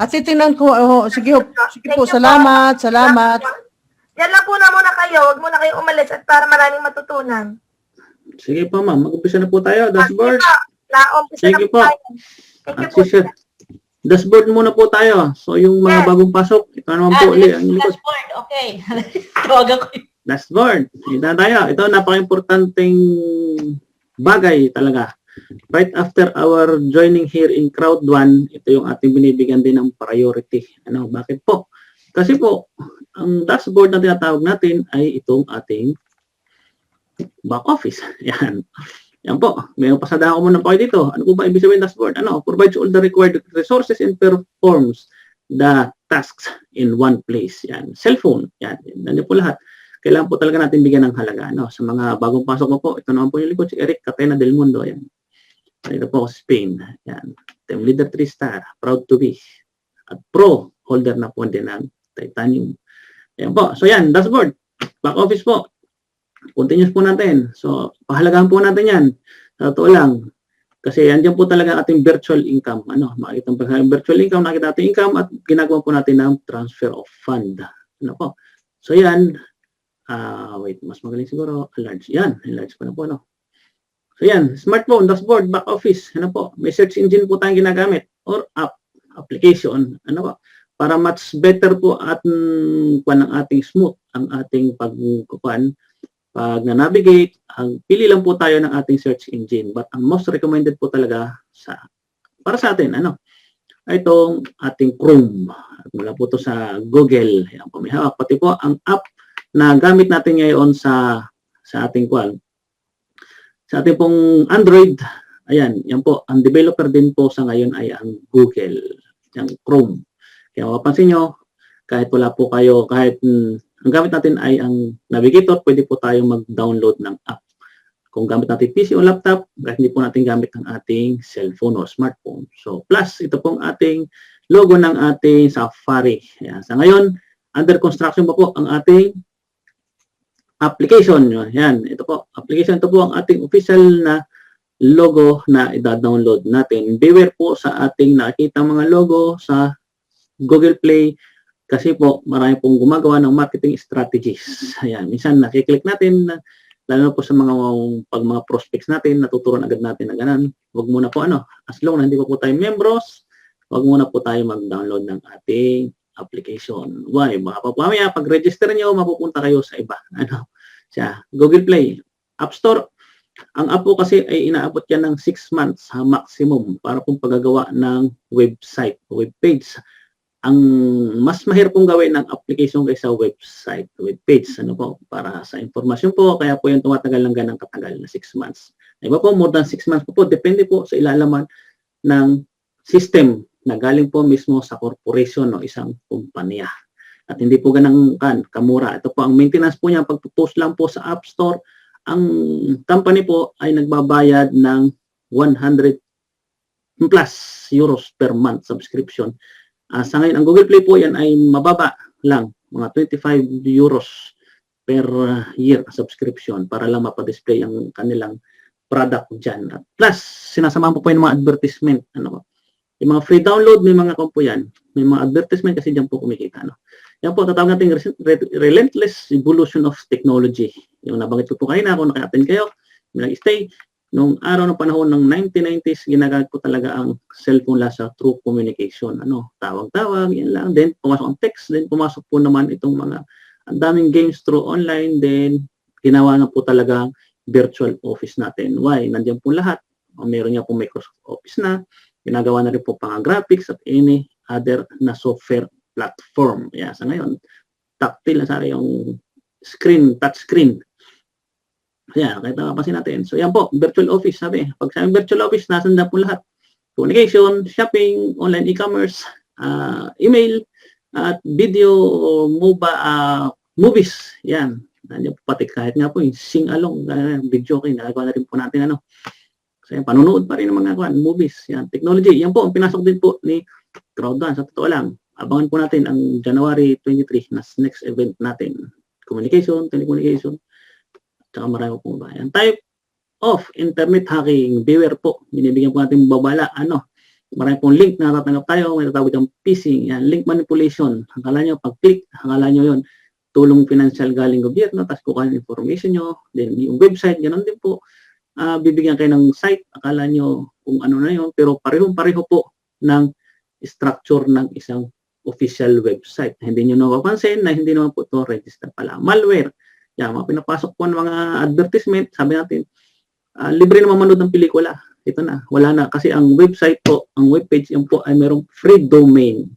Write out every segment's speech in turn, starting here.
titingnan ko. Sige Thank po, you salamat. Yan lang po na muna kayo. Huwag muna kayo umalis at para maraming matutunan. Sige po, ma'am. Mag-umpisa na po tayo. Dashboard. Umpisa na Thank you po po. tayo. Thank you po. Dashboard muna po tayo. So, yung mga bagong pasok, ito naman po ulit. Ang likod. Dashboard, okay. Tawagan ko yun. Dashboard. Ito na tayo. Ito, napaka-importanting bagay talaga. Right after our joining here in Crowd 1, ito yung ating binibigyan din ng priority. Ano, bakit po? Kasi po, ang dashboard na tinatawag natin ay itong ating back office. Yan. Yan po. May pasadahan ko muna po kayo dito. Ano po ba ibig sabihin dashboard? Ano? Provides all the required resources and performs the tasks in one place. Yan. Cellphone. Yan. Nandiyan po lahat. Kailangan po talaga natin bigyan ng halaga. Ano? Sa mga bagong pasok mo po, ito naman po yung likod, si Eric Catena del Mundo. Yan. Ito po, Spain. Yan. Team Leader 3-star. Proud to be. At pro holder na po din ng titanium. Yan po. So yan, dashboard. Back office po. Continuous po natin. So, pahalagahan po natin yan. Sa totoo lang. Kasi yan po talaga ating virtual income. Ano, makikita po yung virtual income, nakita natin income at ginagawa po natin ng transfer of fund. Ano po. So yan. Wait, mas magaling siguro. Large. Yan. Large pa na po. No? So yan. Smartphone, dashboard, back office. Ano po. May search engine po tayong ginagamit. Or app, application. Ano po. Para much better po at ang ating smooth, ang ating pag na-navigate, pili lang po tayo ng ating search engine. But ang most recommended po talaga para sa atin, ano, itong ating Chrome. Mula po to sa Google. Yan po, may hawak. Pati po ang app na gamit natin ngayon sa ating sa ating pong Android. Ayan, yan po. Ang developer din po sa ngayon ay ang Google. Yung Chrome. Kaya mapapansin nyo, kahit wala po kayo, kahit ang gamit natin ay ang navigator, pwede po tayo mag-download ng app. Kung gamit natin PC o laptop, kahit hindi po natin gamit ang ating cellphone o smartphone. So, plus, ito pong ating logo ng ating Safari. Ayan. Sa ngayon, under construction pa po ang ating application. Yan, ito po. Application, ito po ang ating official na logo na i-download natin. Beware po sa ating nakikita mga logo sa Google Play kasi po marami pong gumagawa ng marketing strategies. Ayan, minsan nakiklik natin, lalo na po sa mga prospects natin, natuturuan agad natin na ganun. Huwag muna po as long na hindi po tayo membros, huwag muna po tayo mag-download ng ating application. Why? Baka pa mamaya, pag-register nyo, mapupunta kayo sa iba. Google Play, App Store. Ang app po kasi ay inaabot yan ng 6 months maximum para pong paggagawa ng website, web page. Ang mas mahirap pong gawin ng application kaysa website, web page, para sa informasyon po, kaya po yung tumatagal ng ganang katagal na 6 months. Iba po, more than 6 months po, depende po sa ilalaman ng system na galing po mismo sa corporation o isang kumpanya. At hindi po ganang kamura. Ito po, ang maintenance po niya, pagpo-post lang po sa App Store, ang company po ay nagbabayad ng 100 plus euros per month subscription. Sa ngayon, ang Google Play po yan ay mababa lang, mga 25 euros per year subscription para lang mapadisplay ang kanilang product dyan. At plus, sinasamahan po yung mga advertisement. Yung mga free download, may mga po yan. May mga advertisement kasi dyan po kumikita. Yan po, tatawag natin relentless evolution of technology. Yung nabanggit ko po kanina, kung naka-attend kayo, nag-stay. Nung araw ng panahon ng 1990s, ginagamit ko talaga ang cellphone sa true communication. Tawag-tawag, yan lang. Then, pumasok ang text. Then, pumasok po naman itong mga ang daming games through online. Then, ginawa na po talaga virtual office natin. Why? Nandiyan po lahat. Meron niya po Microsoft Office na. Ginagawa na rin po pang-graphics at any other na software platform. Sa ngayon, tactile na sana yung screen, touch screen. Ayan, kahit napapansin natin. So, yan po, virtual office, sabi. Pag sa virtual office, nasan na po lahat. Communication, shopping, online e-commerce, email, at video, movies. Yan. Nandiyan po pati kahit nga po yung sing-along, video kayo, nagagawa na rin po natin. So, yan, panunood pa rin ng mga movies. Yan, technology. Yan po, ang pinasok din po ni Crowd1. Sa totoo lang, abangan po natin ang January 23 na next event natin. Communication, telecommunication, tsaka marami po ba. Yan. Type of internet hacking. Beware po. Binibigyan po natin babala. marami pong link na natatanggap tayo, may tatawag yung phishing, yan, link manipulation. Akala nyo, pag-click, akala nyo yun, tulong financial galing gobyerno, tapos kukuha yung information nyo, then yung website, ganoon din po, bibigyan kayo ng site, akala nyo kung ano na yun, pero parehong-pareho po ng structure ng isang official website. Hindi nyo napapansin na hindi naman po ito register pala. Malware, yan, mga pinapasok po ng mga advertisement, sabi natin, libre naman manood ng pelikula. Ito na, wala na. Kasi ang website po, ang webpage, yan po ay merong free domain.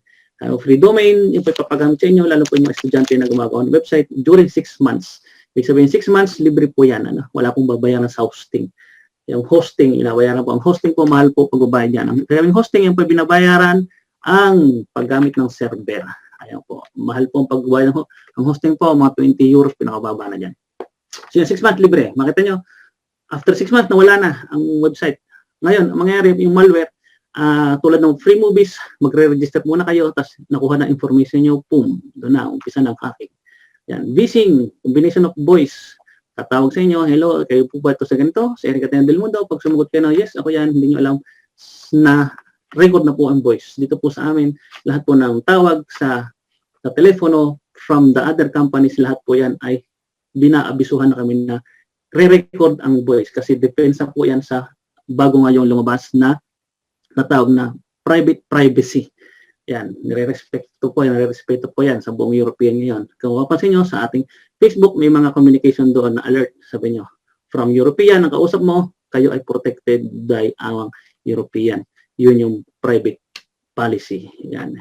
Free domain, yung papagamit sa inyo, lalo po yung mga estudyante na gumagawa ng website during 6 months. Ibig sabihin, 6 months, libre po yan. Ano? Wala pong babayaran sa hosting. Yung hosting, inabayaran po. Ang hosting po, mahal po pagbabayad yan. Kaya yung hosting, yung po binabayaran ang paggamit ng server. Ayan po. Mahal po ang pagbabayad ng hosting po, mga 20 euros, pinakababa na dyan. So yung 6 months, libre. Makita nyo, after 6 months, nawala na ang website. Ngayon, ang mangyayari, yung malware, tulad ng free movies, magre-register muna kayo, tapos nakuha na information nyo, boom, doon na, umpisa ng hacking. Yan, phishing, combination of voice, tatawag sa inyo, hello, kayo po ba ito sa ganito? Sa Eric Catena del Mundo, pag sumagot kayo na, yes, ako yan, hindi nyo alam na record na po ang voice. Dito po sa amin, lahat po ng tawag sa telepono from the other companies, lahat po yan ay binaabisuhan na kami na re-record ang voice kasi depensa po yan sa bago ngayong lumabas na natawag na private privacy. Yan, nire-respeto po yan sa buong European ngayon. Kung mapapansin nyo sa ating Facebook, may mga communication doon na alert, sabi nyo. From European, ang kausap mo, kayo ay protected by ang European. Yun yung private policy. Yan.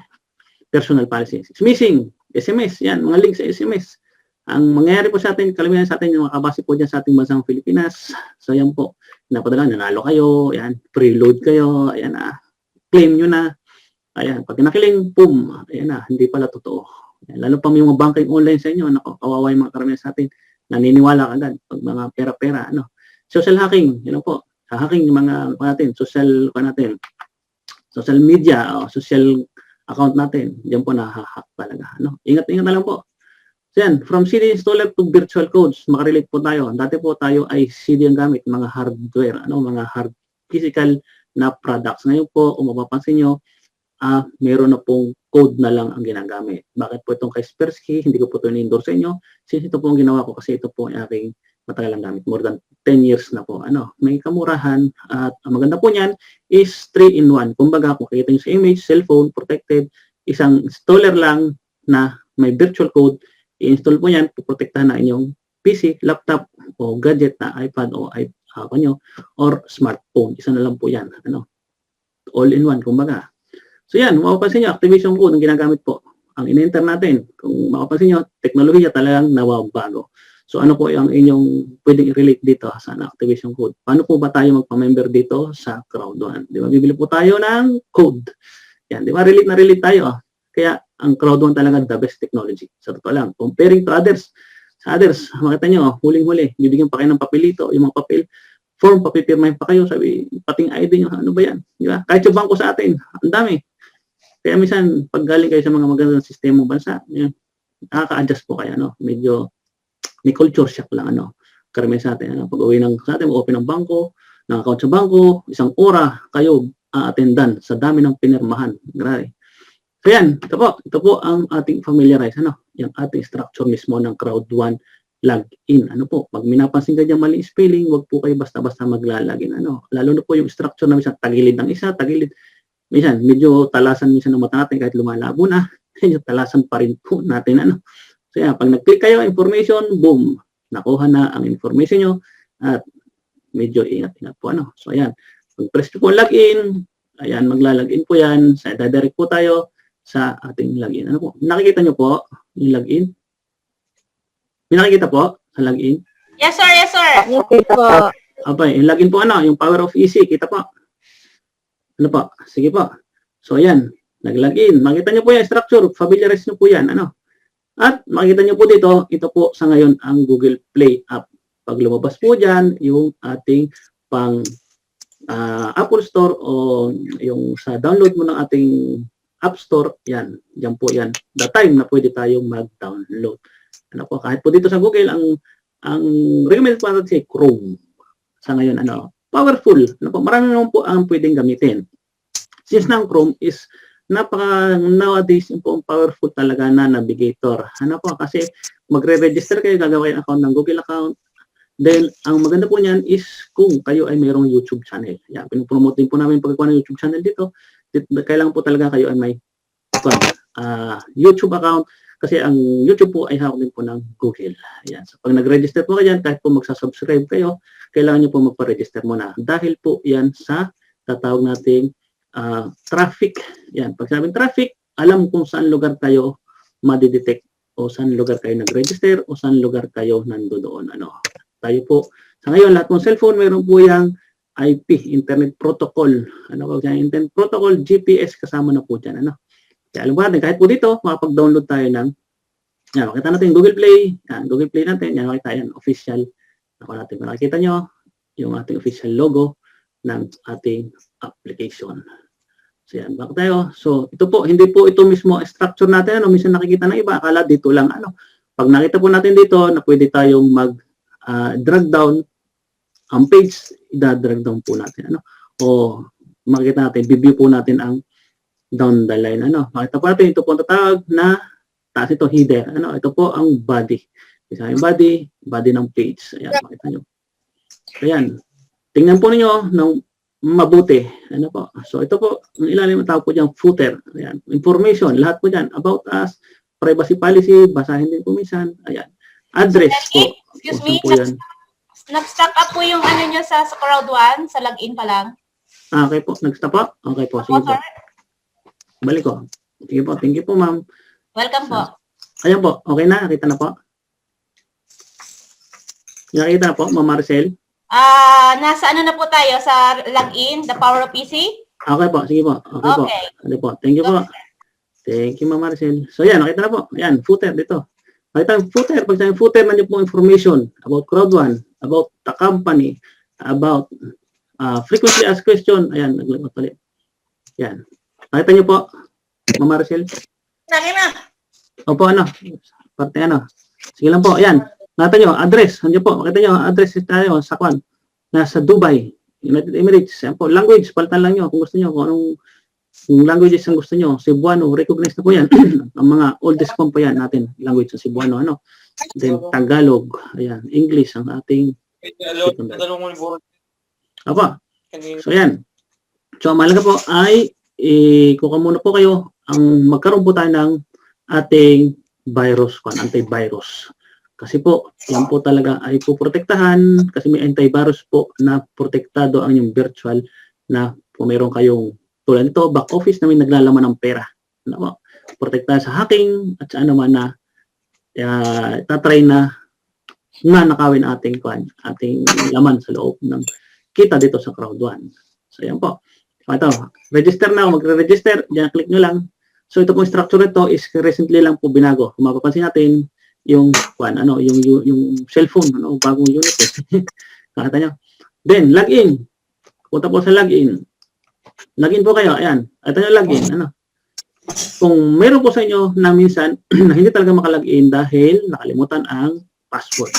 Personal policy. It's missing. SMS, yan, mga links sa SMS. Ang mangyayari po sa atin, kalimitan sa atin, yung makabase po dyan sa ating bansang Pilipinas. So, yan po. Napadala, nanalo kayo, ayan, preload kayo, ayan na, claim nyo na, ayan, pag nakiling, boom, ayan na, hindi pala totoo. Ayan, lalo pa may mga banking online sa inyo, nako, kawawa yung mga karamihan sa atin, naniniwala agad, pag mga pera-pera, ano. Social hacking, yun po, hacking yung mga, natin, social media, social account natin, diyan po na-hack talaga, ano. Ingat-ingat na lang po. So yan, from CD installer to virtual codes, makarelate po tayo. Dati po tayo ay CD ang gamit, mga hardware, mga hard physical na products. Ngayon po, kung mapapansin nyo, meron na pong code na lang ang ginagamit. Bakit po itong Kaspersky? Hindi ko po ito in-endorse sa inyo. Since ito po ang ginawa ko kasi ito po ay aking matagal ang gamit. More than 10 years na po. May kamurahan at ang maganda po niyan is 3-in-1. Kumbaga, kung kita nyo sa image, cellphone, protected, isang installer lang na may virtual code, i-install po yan, puprotektahan na inyong PC, laptop, o gadget na iPad o iPhone nyo, or smartphone. Isa na lang po yan. All-in-one, kumbaga. So yan, mapapansin nyo, activation code ang ginagamit po. Ang in-enter natin, kung mapapansin nyo, teknolohiya talagang nawabago. So ano po yung inyong pwedeng i-relate dito sa activation code? Paano po ba tayo magpa-member dito sa Crowd1? Di ba? Bibili po tayo ng code. Yan, di ba? Relate na relate tayo. Kaya ang Crowd1 talaga the best technology. Sa totoo lang. Comparing to others, sa others, makita nyo, huling-huli, bibigyan pa kayo ng papelito, yung mga papel, form, papipirmahin pa kayo, sabi, pating ID nyo, ano ba yan? Di ba? Kahit yung bangko sa atin, ang dami. Kaya minsan, pag galing kayo sa mga magandang sistema bansa, yun, nakaka-adjust po kayo, medyo, may culture shock lang, karamihan sa atin, pag uwi sa atin, open ng bangko, ng account sa bangko, isang ora, kayo, attendan sa dami ng pinirmahan. Grabe. So yan, ito po ang ating familiarize, yung ating structure mismo ng Crowd1 login. Pag minapansin ka dyan mali spelling, wag po kayo basta-basta maglalagin. Lalo na po yung structure na minsan tagilid ng isa, tagilid. Minsan, medyo talasan minsan ng mata natin kahit lumalabo na, medyo talasan pa rin po natin. So yan, pag nag-click kayo, information, boom, nakuha na ang information nyo at medyo ingat-ingat po. So ayan, pag-press po login, ayan, maglalagin po yan, dadirect po tayo sa ating login. Nakikita nyo po yung login? May nakikita po sa login? Yes, sir. Yes, sir. Okay po. Okay, yung login po yung power of easy, kita po. Po? Sige po. So, ayan, nag-login. Makita nyo po yung structure, familiarize nyo po yan, At makita nyo po dito, ito po sa ngayon ang Google Play app. Pag lumabas po dyan, yung ating pang Apple Store o yung sa download mo ng ating App Store, yan po yan. The time na pwede tayong mag-download. Kahit po dito sa Google, ang recommended po natin si Chrome. Sa ngayon, powerful. Marami naman po ang pwedeng gamitin. Since na ang Chrome is nowadays yung po powerful talaga na navigator. Ano po, kasi magre-register kayo, gagawa kayo ng account ng Google account. Then, ang maganda po niyan is kung kayo ay mayroong YouTube channel. Yan, pinopromote din po namin pagkakawa ng YouTube channel dito. Kailangan po talaga kayo ay may YouTube account kasi ang YouTube po ay hawak din po ng Google. Ayan. So, pag nag-register po kayo dyan, kahit po magsasubscribe kayo, kailangan nyo po magpa-register muna. Dahil po yan sa tatawag nating traffic. Yan. Pag sabing traffic, alam kung saan lugar kayo madidetect o saan lugar kayo nag-register o saan lugar kayo nandoon. Ano. Tayo po, sa ngayon, lahat ng cellphone, mayroon po yung IP, Internet Protocol. Ano po yan? Internet Protocol, GPS, kasama na po dyan. Ano. Kaya alam natin, kahit po dito, makapag-download tayo ng, yan, makita natin yung Google Play, yan, Google Play natin, yan, makita yan, official. Ako natin, makikita nyo, yung ating official logo ng ating application. So yan, back tayo. So ito po, hindi po ito mismo structure natin, ano, minsan nakikita ng iba, akala dito lang, ano. Pag nakita po natin dito, na pwede tayong mag-drag down ang page, i-drag down po natin, ano. O makikita natin, biview po natin ang down the line, ano. Makita po natin, ito po ang tatawag na taas ito, header, ano. Ito po ang body. Isa yung body ng page. Ayan, makita nyo. Ayan. Tingnan po ninyo ng mabuti. Ano po? So, ito po, ang ilalim ang tawag po dyan, footer. Ayan. Information, lahat po dyan. About us, privacy policy, basahin din po minsan. Ayan. Address po. Excuse me, Po yan. nag-stack up po yung ano nyo sa crowd 1, sa login pa lang. Okay po, nag-stop po? Okay po, sige po. Balik ko. Sige po, thank you po ma'am. Welcome po. Ayan po, okay na? Nakita na po? Nakita na po, Ma'am Maricel? Nasa ano na po tayo sa login, the power of PC? Okay po, sige po. Okay po. Okay. Ano po, thank you po. Thank you, Ma'am Maricel. So yan, nakita na po. Ayan, footer dito. Nakita yung footer. Pag sa footer, nandiyan po information about Crowd1, about the company, about frequently asked question. Ayan, naglagot ulit. Yan. Nakita niyo po, Ma'am Maricel? Nakita. Opo, ano? Parte ano? Sige lang po. Ayan. Nakita nyo, address. Nandiyan po. Makita nyo, address tayo sa Kwan. Nasa Dubai, United Emirates. Ayan po. Language, palitan lang nyo kung gusto nyo. Kung anong languages ang gusto nyo. Cebuano, recognize na po yan. Ang mga oldest form pa yan natin. Language sa Cebuano, ano. Then, Tagalog. Ayan. English ang ating. Apa. So, ayan. So, mahalaga po ay kuha muna po kayo ang magkaroon po tayo ng ating virus, antivirus. Kasi po, yan po talaga ay puprotektahan kasi may antivirus po na protektado ang yung virtual na kung meron kayong tulad nito, back office na may naglalaman ng pera. Ano, protektahan sa hacking at sa ano man na tatry na nakawin ating laman sa loob ng kita dito sa Crowd1. So yan po. Ito, register na, magre-register, diyan click nyo lang. So ito pong structure nito is recently lang po binago. Kung mapapansin natin, yung cellphone, bagong unit. Nakita nyo. Then, login. Punta po sa login. Login po kayo. Ayan. Ito nyo login. Kung meron po sa inyo na minsan na hindi talaga makalogin dahil nakalimutan ang password.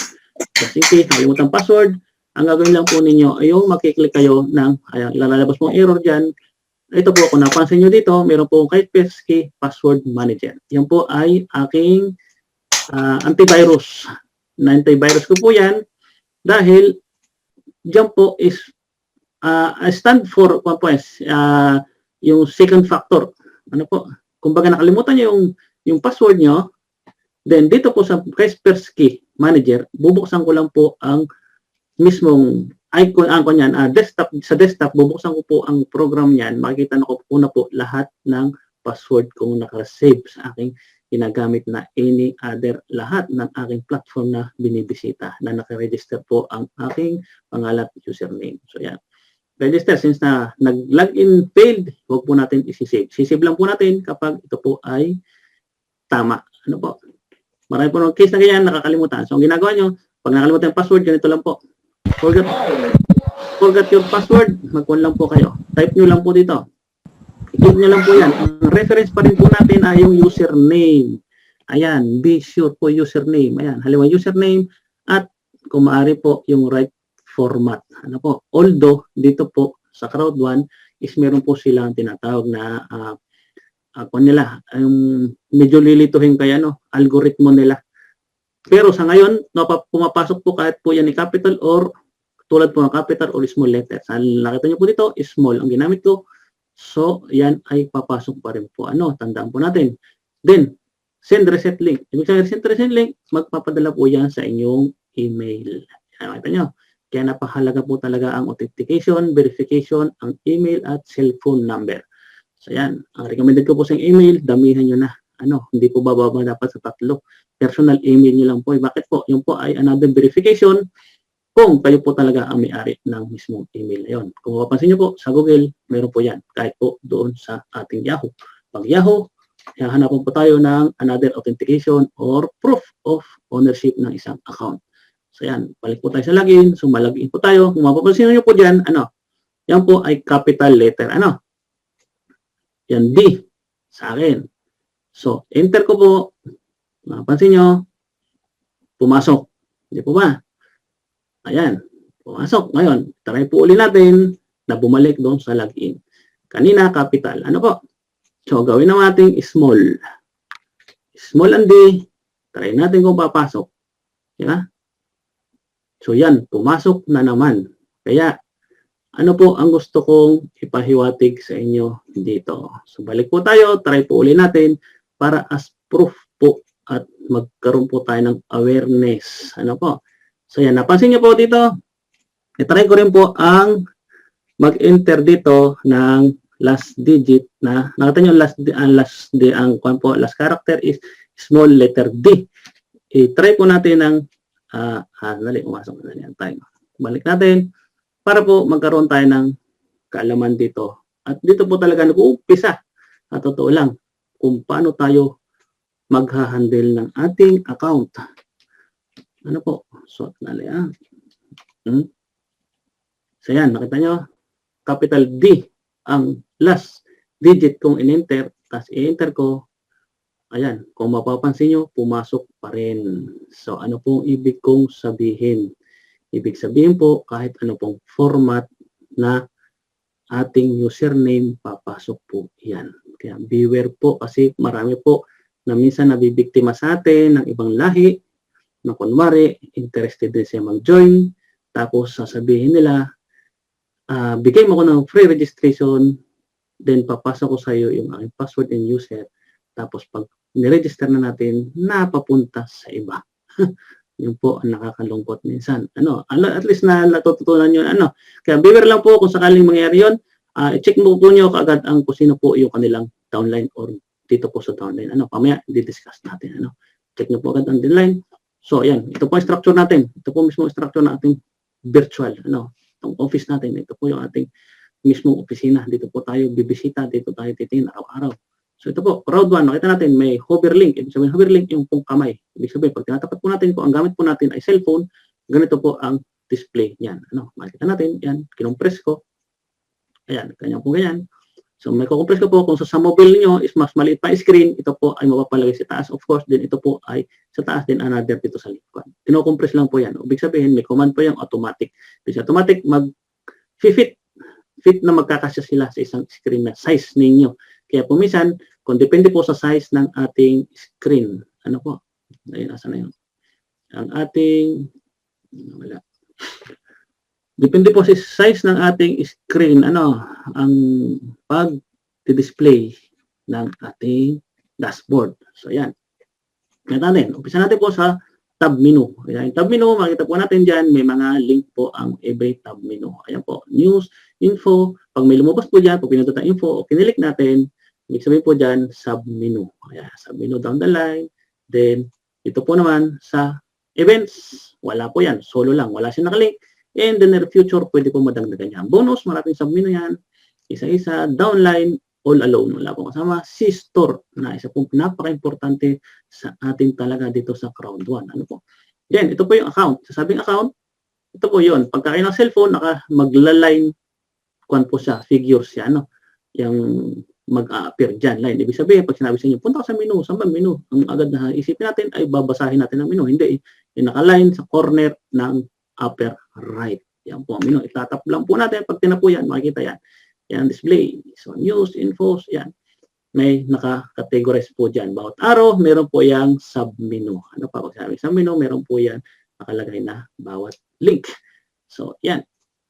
Kasi nakalimutan password, ang gagawin lang po ninyo ay yung makiklik kayo ng, ayan, lalabas po ang error dyan. Ito po, kung napansin nyo dito, meron po Kaspersky Password Manager. Yan po ay aking antivirus. Na-antivirus ko po yan dahil dyan po is stand for yung second factor. Ano po? Kumbaga nakalimutan nyo yung password nyo, then dito po sa Kaspersky Manager, bubuksan ko lang po ang mismong icon niyan, desktop, sa desktop, bubuksan ko po ang program niyan, makikita na ko po na po lahat ng password kung nakasave sa aking ginagamit na any other, lahat ng aking platform na binibisita na nakaregister po ang aking pangalan at username. So yan. Register, since na nag-login failed, huwag po natin isi-save. Sisave lang po natin kapag ito po ay tama. Ano po? Marami po ng case na ganyan, nakakalimutan. So ang ginagawa nyo, pag nakalimutan yung password, ganito lang po. Forgot your password, magkuhan lang po kayo. Type nyo lang po dito. I-click nyo lang po yan. Ang reference pa rin po natin ay yung username. Ayan, be sure po username. Ayan, halimbawa username at kung maaari po yung right format. Ano po? Although, dito po sa Crowd1, is meron po silang tinatawag na nila, medyo lilituhin kaya algoritmo nila. Pero sa ngayon, pumapasok po kahit po yan ni capital or tulad po ng capital or small letter. Nakita niyo po dito, small ang ginamit ko. So, yan ay papasok pa rin po. Tandaan po natin. Then, send reset link. Ibig sabihin, send reset link, magpapadala po yan sa inyong email. Nakita niyo. Kaya napakahalaga po talaga ang authentication, verification, ang email at cellphone number. So, yan. Ang recommended ko po sa email, damihan nyo na. Hindi po bababa dapat sa 3. Personal email nyo lang po. Bakit po? Yung po ay another verification kung kayo po talaga ang may-ari ng mismong email na yun. Kung mapapansin nyo po, sa Google, meron po yan. Kahit po doon sa ating Yahoo. Pag Yahoo, hahanapan po tayo ng another authentication or proof of ownership ng isang account. So yan, balik po tayo sa login. So malagin po tayo. Kung mapapansin nyo po dyan, yan po ay capital letter. Yan D sa akin. So, enter ko po. Mapansin nyo, pumasok. Hindi po ba? Ayan, pumasok. Ngayon, try po ulit natin na bumalik doon sa login. Kanina, capital. Ano po? So, gawin na natin small. Small and D. Try natin kung papasok. Diba? So, yan. Pumasok na naman. Kaya, ano po ang gusto kong ipahiwatig sa inyo dito? So, balik po tayo. Try po ulit natin para as proof po at magkaroon po tayo ng awareness. Ano po? So, yan. Napansin niyo po dito. I-try ko rin po ang mag-enter dito ng last digit na nakita niyo last character is small letter D. I-try po natin ng dali, umasok na yan tayo. Balik natin para po magkaroon tayo ng kaalaman dito. At dito po talaga nag-uumpisa. At totoo lang kung paano tayo magha-handle ng ating account. Ano po? So, So, yan. Nakita nyo? Capital D ang last digit kong in-enter. Tapos i-enter ko. Ayan. Kung mapapansin nyo, pumasok pa rin. So, ano pong ibig kong sabihin? Ibig sabihin po, kahit ano pong format na ating username, papasok po yan. Kaya beware po kasi marami po na minsan nabibiktima sa atin ng ibang lahi na kunwari, interested din siya mag-join, tapos sasabihin nila, bigay mo ko ng free registration, then papasok ko sa iyo yung aking password and user, tapos pag niregister na natin, napapunta sa iba. Yun po ang nakakalungkot minsan. At least na natututunan nyo, Kaya beware lang po kung sakaling mangyari yun, i-check mo po nyo kaagad kung sino po yung kanilang downline or dito po sa downline. Pamaya, di-discuss natin. Check nyo po agad ang downline. So, ayan. Ito po ang structure natin. Ito po mismo ang structure na ating virtual. Itong office natin. Ito po yung ating mismong opisina. Dito po tayo bibisita. Dito tayo titingin araw-araw. So, ito po. Round 1. Nakita natin may hover link. Ibig sabihin, hover link yung pong kamay. Ibig sabihin, pag tinatapat po natin, kung ang gamit po natin ay cellphone, ganito po ang display niyan. Makikita natin. Yan. Kinumpress ko. Ayan, ganyan po ganyan. So, may kukompress ko po kung sa mobile niyo is mas maliit pa screen, ito po ay mapapalagay sa taas. Of course, din ito po ay sa taas din another dito sa likod. Kino-compress lang po yan. Ibig sabihin, may command po yung automatic. Kasi automatic, mag-fit na magkakasya sila sa isang screen na size ninyo. Kaya po minsan, kung depende po sa size ng ating screen, ano po? Ayun, asa na yun? Ang ating, wala. Depende po sa size ng ating screen, ang pag-display ng ating dashboard. So, yan. Ngayon natin, umpisa natin po sa tab menu. Ayan, tab menu, makikita po natin dyan, may mga link po ang every tab menu. Ayan po, news, info. Pag may lumabas po dyan, pag pinunta tayo info, o kinilik natin, ibig sabihin po dyan, sub menu. Ayan, sub menu down the line. Then, ito po naman sa events, wala po yan. Solo lang, wala siya nakalink. In the near future, pwede po madagdagan yan. Bonus, maraming sub-menu yan. Isa-isa, downline, all alone. Wala pong kasama. C-store na isa pong napaka-importante sa ating talaga dito sa Crowd 1. Ano po? Then, ito po yung account. Sasabing account, ito po yun. Pagkain ng cellphone, magla-line, kuwan po siya, figures siya, yung mag-a-appear dyan, line. Ibig sabihin, pag sinabi sa inyo, punta ka sa menu, saan ba menu? Ang agad na isipin natin ay babasahin natin ang menu. Hindi, yung naka-line sa corner ng upper right. Yan po ang menu. Itatap lang po natin. Pag tinapo yan, makikita yan. Yan, display. So, news, infos, yan. May naka-categorize po dyan. Bawat araw, meron po yung submenu. Ano pa? Pag sabi submenu, meron po yan nakalagay na bawat link. So, yan.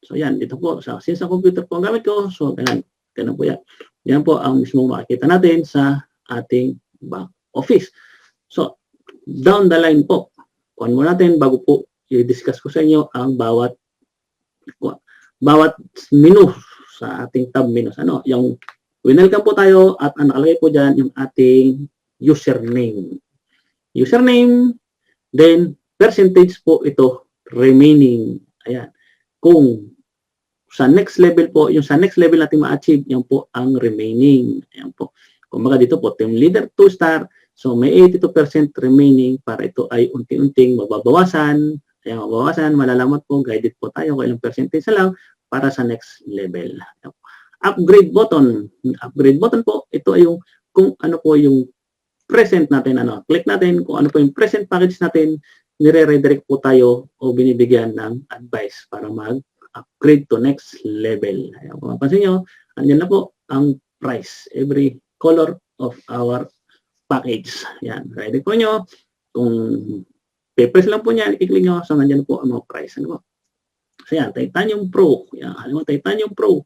So, yan. Dito po, since sa computer po ang gamit ko, so, ganun po yan. Yan po ang mismo makikita natin sa ating back office. So, down the line po, kuhan mo natin bago po i-discuss ko sa inyo ang bawat menu sa ating tab menus. Ano, yung welcome po tayo at ang nakalagay po dyan yung ating username. Username, then percentage po ito remaining. Ayan. Kung sa next level po, yung sa next level natin ma-achieve, yan po ang remaining. Ayan po. Kung baga dito po, team leader 2 star, so may 82% remaining para ito ay unti-unting mababawasan. Ayan, mababawasan, malalaman po, guided po tayo kung ilang percentage na lang para sa next level. Upgrade button. Upgrade button po, ito ay yung kung ano po yung present natin. Ano, click natin kung ano po yung present package natin, nire-redirect po tayo o binibigyan ng advice para mag-upgrade to next level. Ayan, kung mapansin nyo, andyan na po ang price. Every color of our package. Yan. Ready po nyo. Kung papers lang po niyan, i-click nyo. So, nandiyan po ang mga price. Ano po? So, yan. Titanium Pro. Yan. Alam mo, Titanium Pro.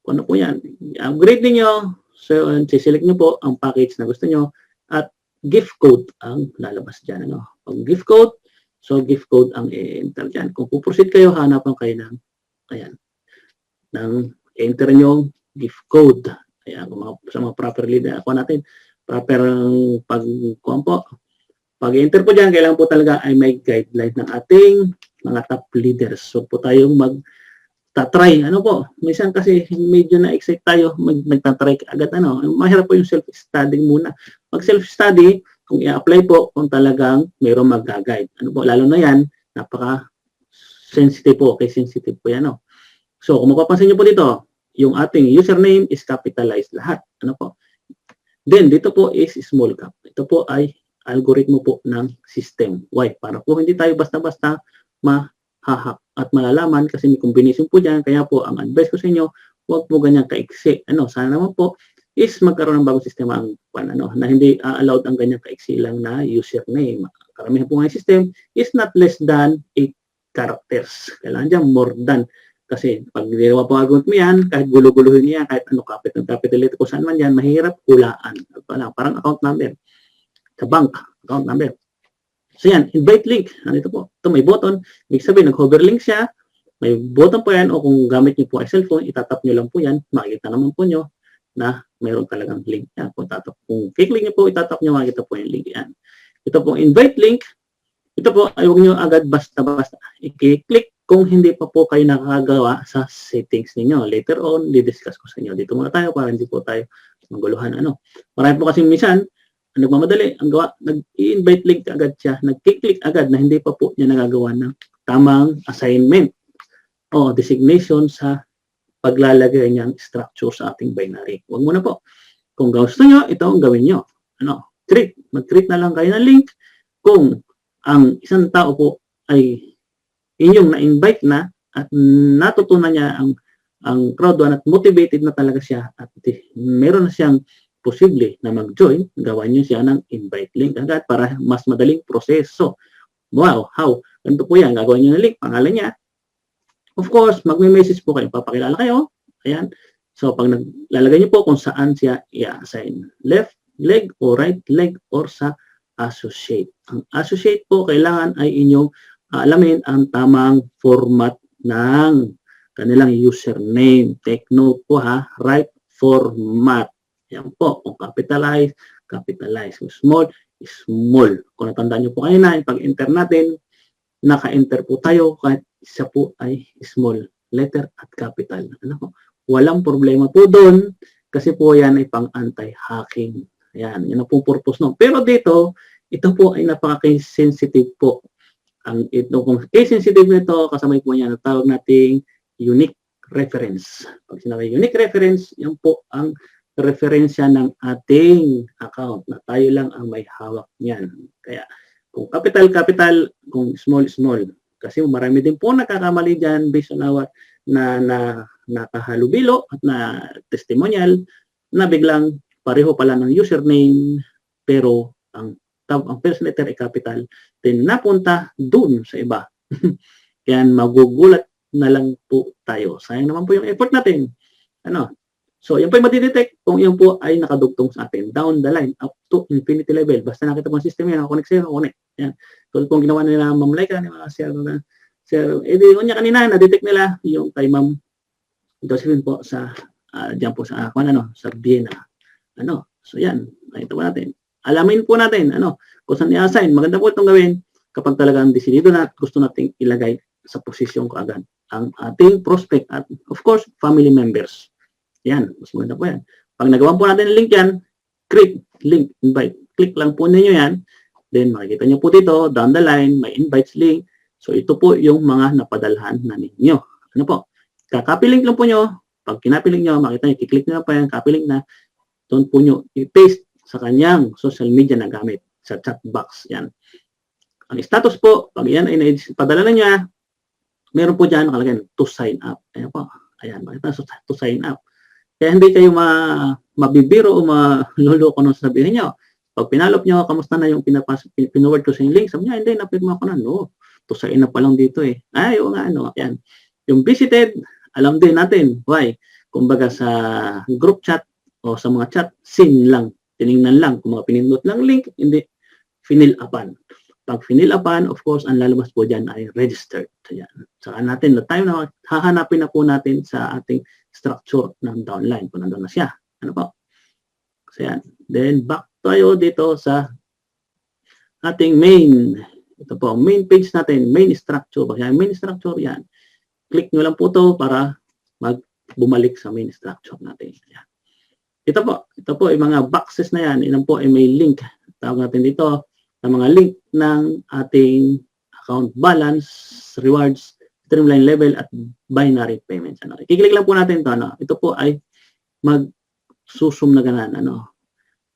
Kung ano po yan. I-upgrade niyo. So, siselect nyo po ang package na gusto nyo. At gift code ang lalabas dyan. Ano? Pag gift code, so gift code ang i-enter dyan. Kung puproceed kayo, hanapan kayo ng, ayan, ng enter nyo gift code. Ayan, sa mga properly na ako natin, proper pag-enter po dyan, kailangan po talaga ay may guideline ng ating mga top leaders. So po tayong mag-try. Ano po? Minsan kasi medyo na-excite tayo, nagtatry agad. Ano? Mahirap po yung self-study muna. Pag self-study, kung i-apply po, kung talagang mayroong mag-guide. Ano po? Lalo na yan, napaka-sensitive po. Okay, sensitive po yan. No? So, kung mapapansin nyo po dito, yung ating username is capitalized lahat. Ano po? Then, dito po is small cap. Ito po ay algoritmo po ng system. Why? Para po hindi tayo basta-basta mahahack at malalaman kasi may combination po dyan. Kaya po, ang advice ko sa inyo, huwag po ganyan kaiksi. Ano, sana naman po is magkaroon ng bagong sistema na hindi allowed ang ganyan kaiksi lang na username. Karamihan po ng system is not less than 8 characters. Kailangan dyan more than. Kasi pag ginawa po agad mo yan, kahit gulo-guluhin niya, kahit ano capital letter, kung saan man yan, mahirap hulaan. Parang account number. Sa bank, account number. So yan, invite link. Nandito po. Ito may button. Ibig sabihin, nag-hover link siya. May button po yan o kung gamit niyo po ay cellphone, itatap niyo lang po yan. Makikita naman po niyo na mayroon talagang link yan. Kung click niyo po, itatap niyo, makikita po yung link yan. Ito po, invite link. Ito po, ay huwag niyo agad basta-basta. I-click kung hindi pa po kayo nakakagawa sa settings ninyo. Later on, di-discuss ko sa inyo. Dito muna tayo para hindi po tayo maguluhan. Marami po kasi minsan, nagmamadali, ang gawa, nag-i-invite link agad siya, nag-click agad na hindi pa po niya nagagawa ng tamang assignment o designation sa paglalagay niyang structure sa ating binary. Huwag muna po. Kung gusto nyo, ito ang gawin nyo. Mag-create na lang kayo ng link kung ang isang tao po ay inyong na-invite na at natutunan niya ang crowd one at motivated na talaga siya at meron na siyang posible na mag-join, gawan niyo siya ng invite link agad para mas madaling proseso. Wow, how? Ganito po yan, gagawin niyo ng link, pangalan niya. Of course, magme-message po kayo, papakilala kayo. Ayan. So, pag naglalagay niyo po kung saan siya i-assign. Left leg o right leg or sa associate. Ang associate po, kailangan ay inyong alamin ang tamang format ng kanilang username. Take note po ha, right format. Yan po, kung capitalize, capitalize. Kung small, small. Kung natandaan nyo po kayo na, pag-enter natin, naka-enter po tayo kahit isa po ay small letter at capital. Walang problema po doon kasi po yan ay pang anti-hacking. Ayan, yan ang po purpose no. Pero dito, ito po ay napaka-case sensitive po. Kung case sensitive nito, kasama po niya, tawag nating unique reference. Pag sinabi unique reference, yan po ang referensya ng ating account na tayo lang ang may hawak niyan. Kaya kung capital, capital, kung small, small. Kasi marami din po nakakamali dyan based on our na nakahalubilo at na testimonial na biglang pareho pala ng username pero ang first letter ay capital, then napunta dun sa iba. Kaya magugulat na lang po tayo. Sayang naman po yung effort natin. So, yan po yung matidetect kung yan po ay nakadugtong sa atin down the line up to infinity level. Basta nakita po ang system yan, connect sa'yo, connect. Yan. So, kung ginawa nila Ma'am Laika, ni mga sir, yun niya kanina, na-detect nila yung kay Ma'am Josephine po sa, dyan po sa, sa Vienna. So, yan. Nakita po natin. Alamin po natin, kung saan i-assign. Maganda po itong gawin kapag talagang desidido na at gusto nating ilagay sa posisyon ko agad ang ating prospect at, of course, family members. Yan, mas maganda po yan. Pag nagawa po natin yung link yan, click, link, invite. Click lang po ninyo yan. Then, makikita nyo po dito, down the line, may invites link. So, ito po yung mga napadalhan na ninyo. Kaka-copy link lang po nyo. Pag kinopy link nyo, makikita nyo, i-click nyo pa yan, copy link na. Doon po nyo i-paste sa kanyang social media na gamit, sa chat box. Yan. Ang status po, pag yan ay padala na niya, meron po dyan nakalagay to sign up. Ayan po. Ayan, makita to sign up. Kaya hindi kayo mabibiro o maluloko nung sabihin nyo. Pag pinalop nyo, kamusta na yung pinoward ko sa yung link? Sabi niya, hindi, napirma ko na. No, to sign up pa lang dito eh. Ay, o nga, Ayan. Yung visited, alam din natin. Why? Kumbaga sa group chat o sa mga chat, seen lang. Tiningnan lang. Kung mga pinindot lang link, hindi finil upan. Pag finil upan, of course, ang lalabas po dyan ay registered. So, yan. Saka natin, the time na hahanapin na po natin sa ating structure ng downline kung nandun na siya. So yan. Then back tayo dito sa ating main. Ito po, main page natin, main structure. Bakit main structure yan? Click nyo lang po to para bumalik sa main structure natin. Yan. Ito po yung mga boxes na yan. Ilan po ay may link. Tawag natin dito na mga link ng ating account balance, rewards, streamline level at binary payments. I-click lang po natin ito. Ito po ay mag-susum na ganan.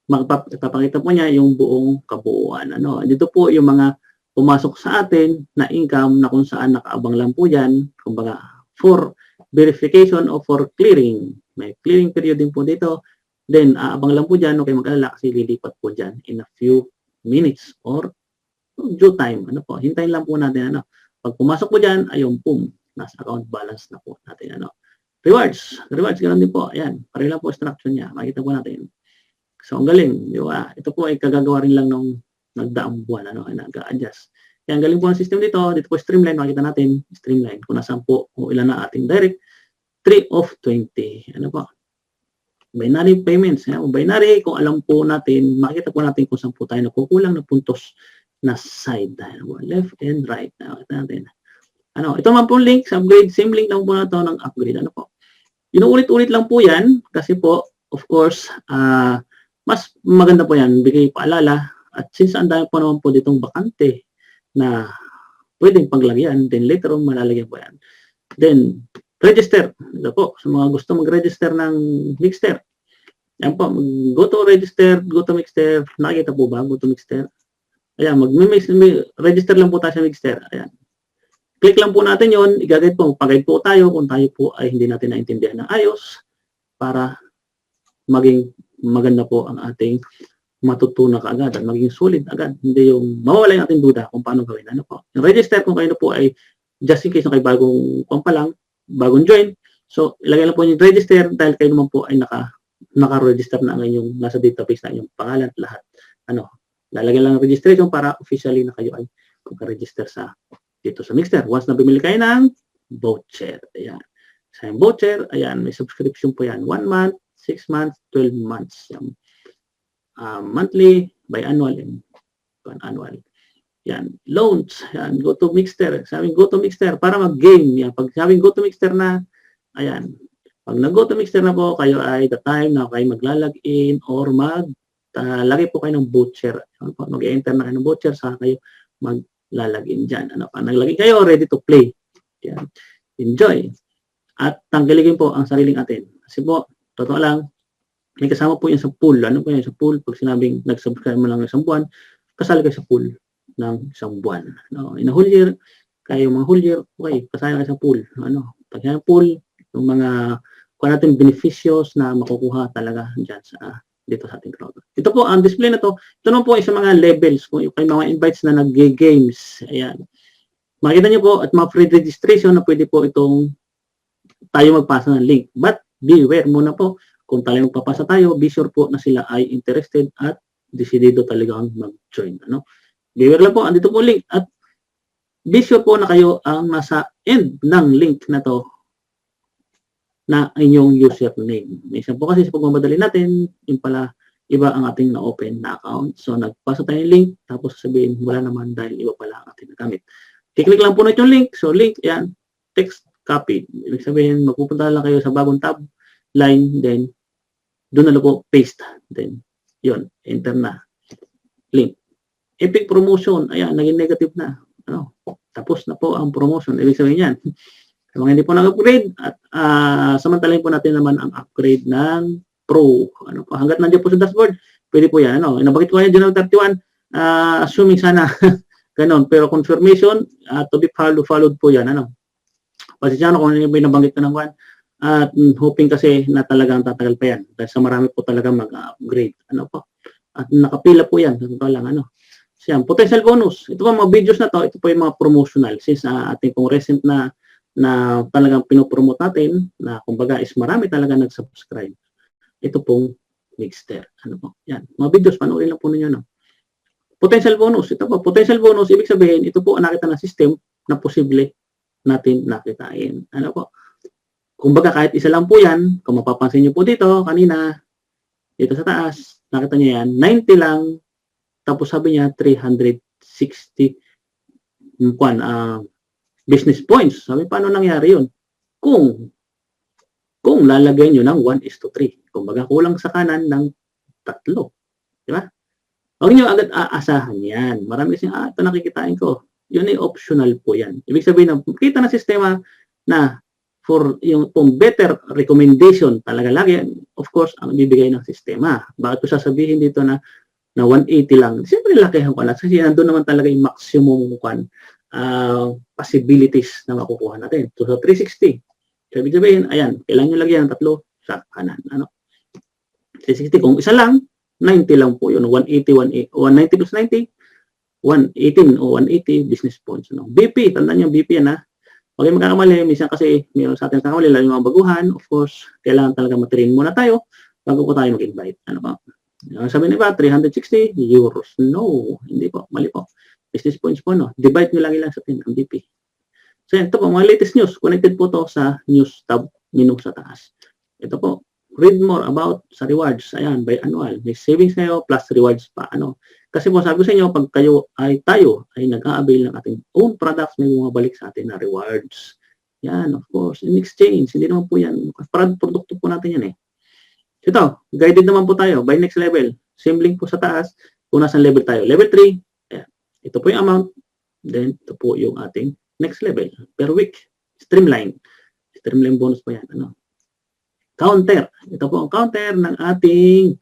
Magpapakita po niya yung buong kabuuan. Dito po yung mga pumasok sa atin na income na kung saan nakaabang lang po yan. Kumbaga, for verification o for clearing. May clearing period din po dito. Then, aabang lang po dyan. Okay, mag-alala kasi lilipat po dyan in a few minutes or due time. Hintayin lang po natin. Pag pumasok po dyan, ayun, boom, nasa account balance na po natin. Rewards, ganoon din po. Ayan, pareho lang po structure niya. Makita po natin. So, ang galing. Di ba? Ito po ay kagagawa rin lang nung nagdaang buwan. Nag-a-adjust. Kaya ang galing po ang system dito. Dito po streamline. Makita natin, streamline. Kung nasaan po, kung ilan na ating direct. 3 of 20. Binary payments. Binary, kung alam po natin, makita po natin kung saan po tayo nakukulang na puntos na side. Left and right. Makita natin. Ito man po link sa upgrade. Same link lang po na ito ng upgrade. Inuulit-ulit lang po yan kasi po, of course, mas maganda po yan. Bigay paalala. At since ang dami po naman po ditong bakante na pwedeng paglagyan, then later on malalagyan po yan. Then, register. Ito po, sa mga gusto mag-register ng Mixter. Yan po, go to register, go to Mixter. Nakikita po ba? Go to Mixter. Ayan, register lang po tayo sa Mixter. Ayan. Click lang po natin yon, i-guide po, pag-guide po tayo kung tayo po ay hindi natin naintindihan ng ayos para maging maganda po ang ating matutunan kaagad at maging solid agad. Hindi yung mawala yung ating duda kung paano gawin. Yung register kung kayo po ay just in case na kayo bagong join. So, ilagay lang po yung register dahil kayo naman po ay naka-register na ang inyong nasa database na inyong pangalan at lahat. Lalagyan lang ng registration para officially na kayo ay magka-register dito sa Mixter. Once na bumili kayo ng voucher. Ayan. Sa voucher, ayan, may subscription po yan. 1 month, 6 months, 12 months. Monthly, biannual, and annual. Yan. Loans. Yan. Go to Mixter. Sabing go to Mixter para mag-game. Yan. Pag sabing go to Mixter na, ayan. Pag nag-go to Mixter na po, kayo ay the time na kayo maglalagin or lagay po kayo ng voucher. Mag-enter na kayo ng voucher, saka kayo maglalagin dyan. Pag naglagay kayo, ready to play. Yan. Enjoy. At tanggalin po ang sariling atin. Kasi po, totoo lang, may kasama po yan sa pool. Ano po yan sa pool? Pag sinabing nag-subscribe mo lang ng isang buwan, kasali kayo sa pool ng isang buwan. In a whole year, kayo mga whole year, okay, kasali kayo sa pool. pag pool, yung mga kung natin beneficios na makukuha talaga dyan sa dito sa ating crowd. Ito po, ang display na to, ito naman po isa mga levels, kung yung mga invites na nag-games, ayan. Makita niyo po at mga free registration na pwede po itong tayo magpasa ng link. But beware muna po, kung tayo magpapasa tayo, be sure po na sila ay interested at desidido talagang mag-join. Ano? Beware lang po, andito po link at be sure po na kayo ang nasa end ng link na to na inyong username. Minsan po kasi sa pagmamadali natin, yung pala iba ang ating na-open na account. So nagpasa tayo yung link, tapos sabihin wala naman dahil iba pala ang ating nagamit. I-click lang po na yung link. So link, yan, text, copy. Ibig sabihin, magpupunta lang kayo sa bagong tab, line, then doon na lang po paste. Then, yun, enter na. Link. Epic promotion, ayan, naging negative na. Ano? Tapos na po ang promotion. Ibig sabihin yan. Sa mga hindi po nag-upgrade, at samantalahin po natin naman ang upgrade ng Pro. Ano po, hanggat nandiyan po sa dashboard, pwede po yan. Ano? Nabakit ko kayo, January 31, assuming sana ganon. Pero confirmation, to be followed po yan. Ano? Pasensya na kung ano yung nabanggit ko ng one. At hoping kasi na talagang tatagal pa yan. Dahil sa marami po talaga mag-upgrade. Ano po? At nakapila po yan. Ito lang, ano? So yan, potential bonus. Ito po mga videos na to, ito po yung mga promotional. Since ating pong recent na talagang pinopromote natin, na kumbaga is marami talaga nag-subscribe. Ito pong Mixter. Ano po? Yan. Mga videos, panoorin lang po ninyo. No? Potential bonus. Ito po, potential bonus, ibig sabihin, ito po ang nakita ng system na posible natin nakitain. Ano po? Kumbaga kahit isa lang po yan, kung mapapansin nyo po dito, kanina, dito sa taas, nakita nyo yan, 90 lang, tapos sabi niya 360 business points. Sabi, paano nangyari yun? Kung lalagay nyo ng 1:3. Kumbaga, kulang sa kanan ng 3. Di ba? Huwag nyo agad aasahan yan. Marami kasi, ito nakikitain ko. Yun ay optional po yan. Ibig sabihin na, kita na sistema na for yung better recommendation talaga lagi, of course, ang bibigay ng sistema. Bakit ko sasabihin dito na 180 lang? Siyempre, lakihan ko na. Kasi nandun naman talaga yung maximum possibilities na makukuha natin. So, 360. So, ibig sabihin, ayan, kailangan nyo lagyan ng 3 sa kanan. Ano? 360. Kung isa lang, 90 lang po yun. 190 plus 90, 118 o 180 business points. No? BP, tandaan nyo, BP yan ha. Huwag kayong magkakamali. Minsan kasi, mayroon sa atin kakamali, lalo yung mga baguhan. Of course, kailangan talaga matrain muna tayo bago po tayo mag-invite. Ano pa? Sabi niba, 360 euros. No, hindi po. Mali po. Business points po, no? Divide nyo lang sa atin ang BP. So, ito po, mga latest news. Connected po to sa news tab menu sa taas. Ito po, read more about sa rewards. Ayan, by annual. May savings kayo plus rewards pa. Ano? Kasi po, sabi ko sa inyo, pag tayo ay nag-a-avail ng ating own products, may bumabalik sa atin na rewards. Yan, of course. In exchange, hindi naman po yan. Produkto po natin yan eh. Ito, guided naman po tayo by next level. Same link po sa taas. Kung nasa level tayo. Level 3, ayan. Ito po yung amount. Then, ito po yung ating next level. Per week. Streamline. Streamline bonus po yan. Ano? Counter. Ito po ang counter ng ating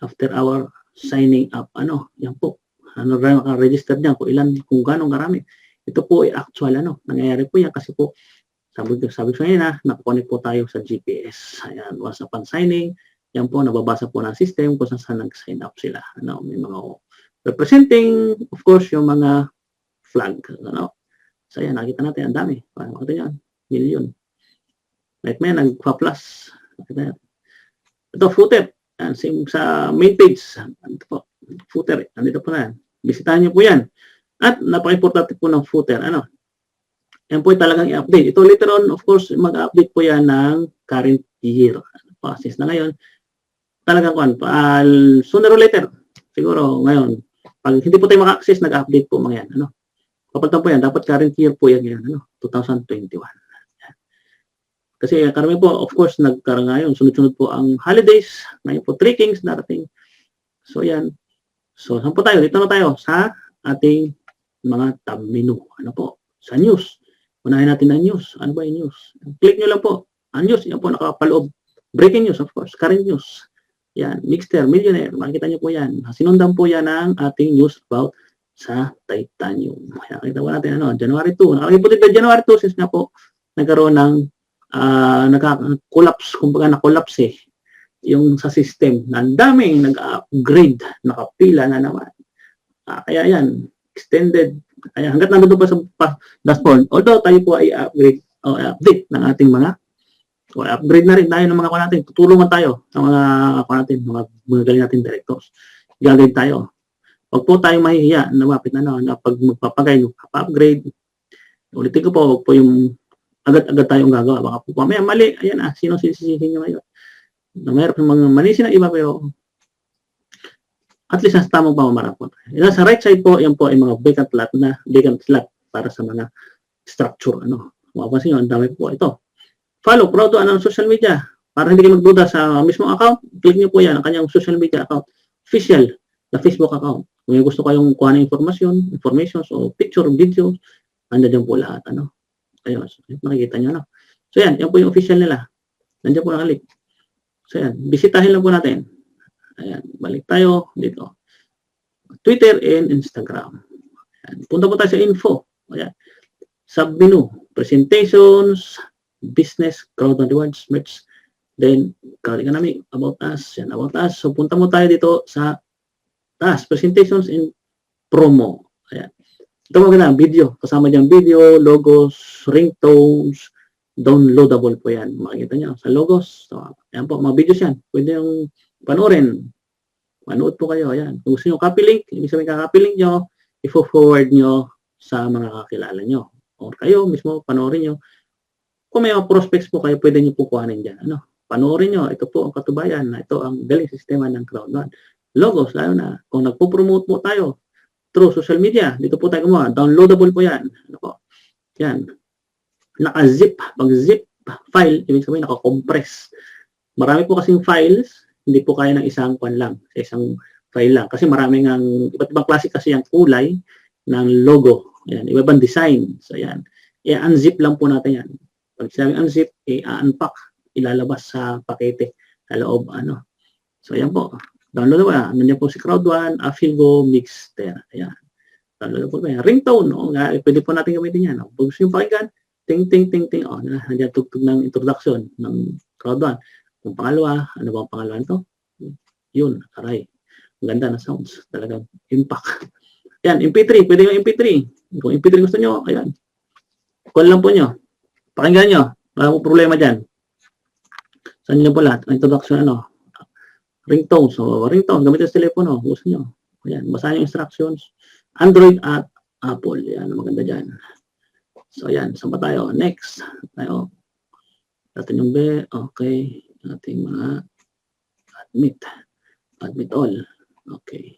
after our signing up. Ano? Yan po. Ano rin maka-register niyan kung gano'ng karami. Ito po ay actual ano. Nangyayari po yan kasi po sabi ko ngayon nakakonect po tayo sa GPS. Ayan. Once upon signing, yan po, nababasa po ng system kung saan nag-sign up sila. Ano? May mga representing, of course, yung mga flag. Ano? So, yan, nakita natin, ang dami. Makita nyo, million. Like may nagpa-plus. Ito, footer. Yan, same sa main page. Ito po, footer. Nandito po na yan. Bisitahan nyo po yan. At napaka-importante po ng footer. Ano? Yan po talagang i-update. Ito later on, of course, mag-update po yan ng current year. Since na ngayon, talagang sooner or later, siguro ngayon, pag hindi po tayo maka-access, nag-update po mga yan. Ano? Kapalitan po yan, dapat current year po yan, 2021. Yan. Kasi karami po, of course, nagkaroon ngayon, sunod-sunod po ang holidays, ngayon po 3 Kings darating. So yan. So, saan po tayo? Dito na tayo sa ating mga tab menu. Ano po? Sa news. Unahin natin ang news. Ano ba yung news? Click nyo lang po. Ang news, yan po nakapaloob. Breaking news, of course. Current news. Yan. Mixter, millionaire. Makikita nyo po yan. Sinundan po yan ang ating news about sa titanium. Nakita po natin, January 2. Nakalagay po dito January 2 since nga po nagkaroon ng nagka-collapse, kumbaga na-collapse yung sa system. Ang daming nag-upgrade, nakapila na naman. Kaya yan, extended. Kaya hanggat nandun pa sa dashboard, although tayo po ay upgrade o update ng ating mga upgrade na rin tayo ng mga kuha natin. Tutulungan tayo ng mga kuha natin, mga galing natin directors. Gagawin tayo. Huwag po tayo mahihiya na mapit na pag magpapagay, upgrade. Ulitin ko po, huwag po yung agad-agad tayong gagawa. Baka po mamaya mali. Ayan sino sisisihin nyo ngayon? Mayroon ng mga manisi ng iba pero at least nasa tamang pamamaraan po. Sa right side po, yan po ay mga vacant slot para sa mga structure. Mapapansin nyo, ang dami po ito. Follow, proud to social media. Para hindi kayo magduda sa mismong account, click nyo po yan, ang kanyang social media account. Official, na Facebook account. Kung yung gusto kayong kuha ng information, o picture, video, nandiyan po lahat. Ayun, makikita nyo. So yan po yung official nila. Nandiyan po nakalik. So yan, bisitahin lang po natin. Ayan, balik tayo dito. Twitter and Instagram. Ayan, punta po tayo sa info. Ayan. Sub-menu, presentations, business, crowd and rewards, merch. Then, kali ka namin, about us. Yan, about us. So, punta mo tayo dito sa taas, presentations and promo. Ayan. Ito maganda, video. Kasama dyan video, logos, ringtones, downloadable po yan. Makikita nyo sa logos. So, ayan po, mga videos yan. Pwede yung panoorin. Manood po kayo. Ayan. Kung gusto nyo copy link, ibig sabihin ka-copy link nyo, i-forward nyo sa mga kakilala nyo. O kayo mismo, panoorin nyo. Kung may mga prospects po kayo, pwede nyo po kuhanin dyan. Panoorin nyo. Ito po ang katubayan. Ito ang galing sistema ng Crowd1. Logos, lalo na. Kung nagpo-promote po tayo through social media, dito po tayo gumawa. Downloadable po yan. Yan. Naka-zip. Pag-zip file, ibig sabihin naka-compress. Marami po kasing files, hindi po kaya ng isang pan lang, isang file lang. Kasi maraming iba't ibang klase kasi ang kulay ng logo. Ayan, iba-ibang design. So, ayan. I-unzip lang po natin yan. Pag sinabing unzip, i-unpack, ilalabas sa pakete, sa loob, So, ayan po. Download po yan. Nandiyan po si Crowd1, Afilgo, Mixter. Ayan. Download po yan. Ringtone, pwede po natin gamitin yan. Pag gusto nyo pakinggan, ting, ting, ting, ting. Nandiyan tugtog ng introduction ng Crowd1. Yung pangalawa, ano ba ang pangalawa nito? Yun, aray. Ang ganda na sounds. Talagang impact. Yan, MP3. Pwede yung MP3. Kung MP3 gusto nyo, ayan. Call lang po nyo. Pakinggan nyo. Wala po problema dyan. Saan nyo po lahat? Ang introduction, ringtone. So, ringtone. Gamitin sa telepono. Gusto nyo. Ayan. Basahin yung instructions. Android at Apple. Yan. Maganda dyan. So, ayan. Saan pa tayo? Next. Tayo. Natin yung B. Okay. Ating mga admit all. Okay.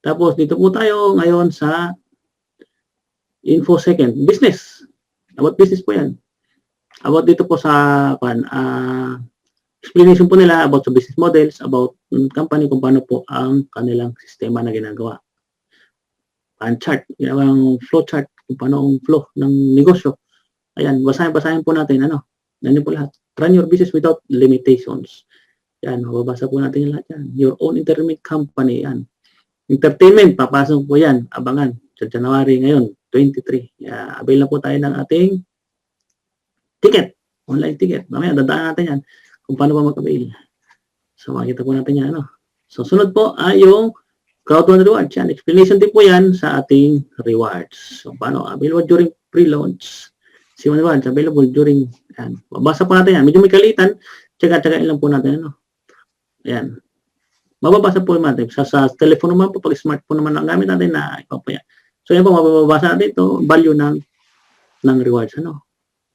Tapos dito po tayo ngayon sa info second. Business. About business po yan. About dito po sa explanation po nila about sa business models, about company, kung paano po ang kanilang sistema na ginagawa. Chart. Ginawang flow chart. Kung paano ang flow ng negosyo. Ayan. Basahin po natin. Nandiyan po lahat. Run your business without limitations. Yan, mababasa po natin yung lahat yan. Your own entertainment company, yan. Entertainment, papasok po yan. Abangan. Sa January ngayon, 23. Avail na po tayo ng ating ticket. Online ticket. Mamaya, dadaan natin yan. Kung paano pa mag-avail. So, makikita po natin yan. So, sunod po ay yung Crowd1 rewards. Yan. Explanation din po yan sa ating rewards. So, paano? Available during pre-launch. C1 rewards available during, yan. Babasa po natin yan. Medyo may kalitan. Tsaka-tsakain lang po natin. Ayan. Mababasa po natin. Sa telephone naman po, pag smartphone naman ang gamit natin na ipapaya. So, yan po, mababasa natin ito. Value ng rewards.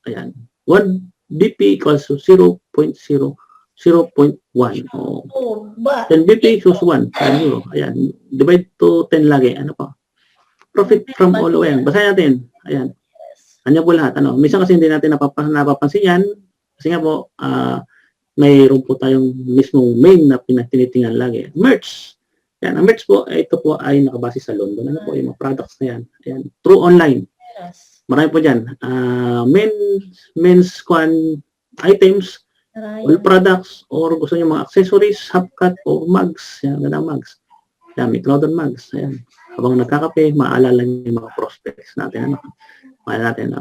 Ayan. 1 BP equals to 0.001. Then BP equals 1. Ayan. Divide to 10 lagi. Profit from all. Ayan. Basahin natin. Ayan. Kanya po lahat. Minsan kasi hindi natin napapansin yan. Kasi nga po, mayroon po tayong mismong main na pinatinitingan lagi. Merch. Yan. Ang merch po, ito po ay nakabase sa London. Ano po, yung mga products na yan. Ayan. Through online. Yes. Marami po dyan. Men's items, all products, or gusto nyo mga accessories, hubcap, or mugs. Yan, ganda mugs. Yan, may Crowd1 mugs. Ayan. Habang nagkakape, maalala nyo yung mga prospects natin. Maalala natin.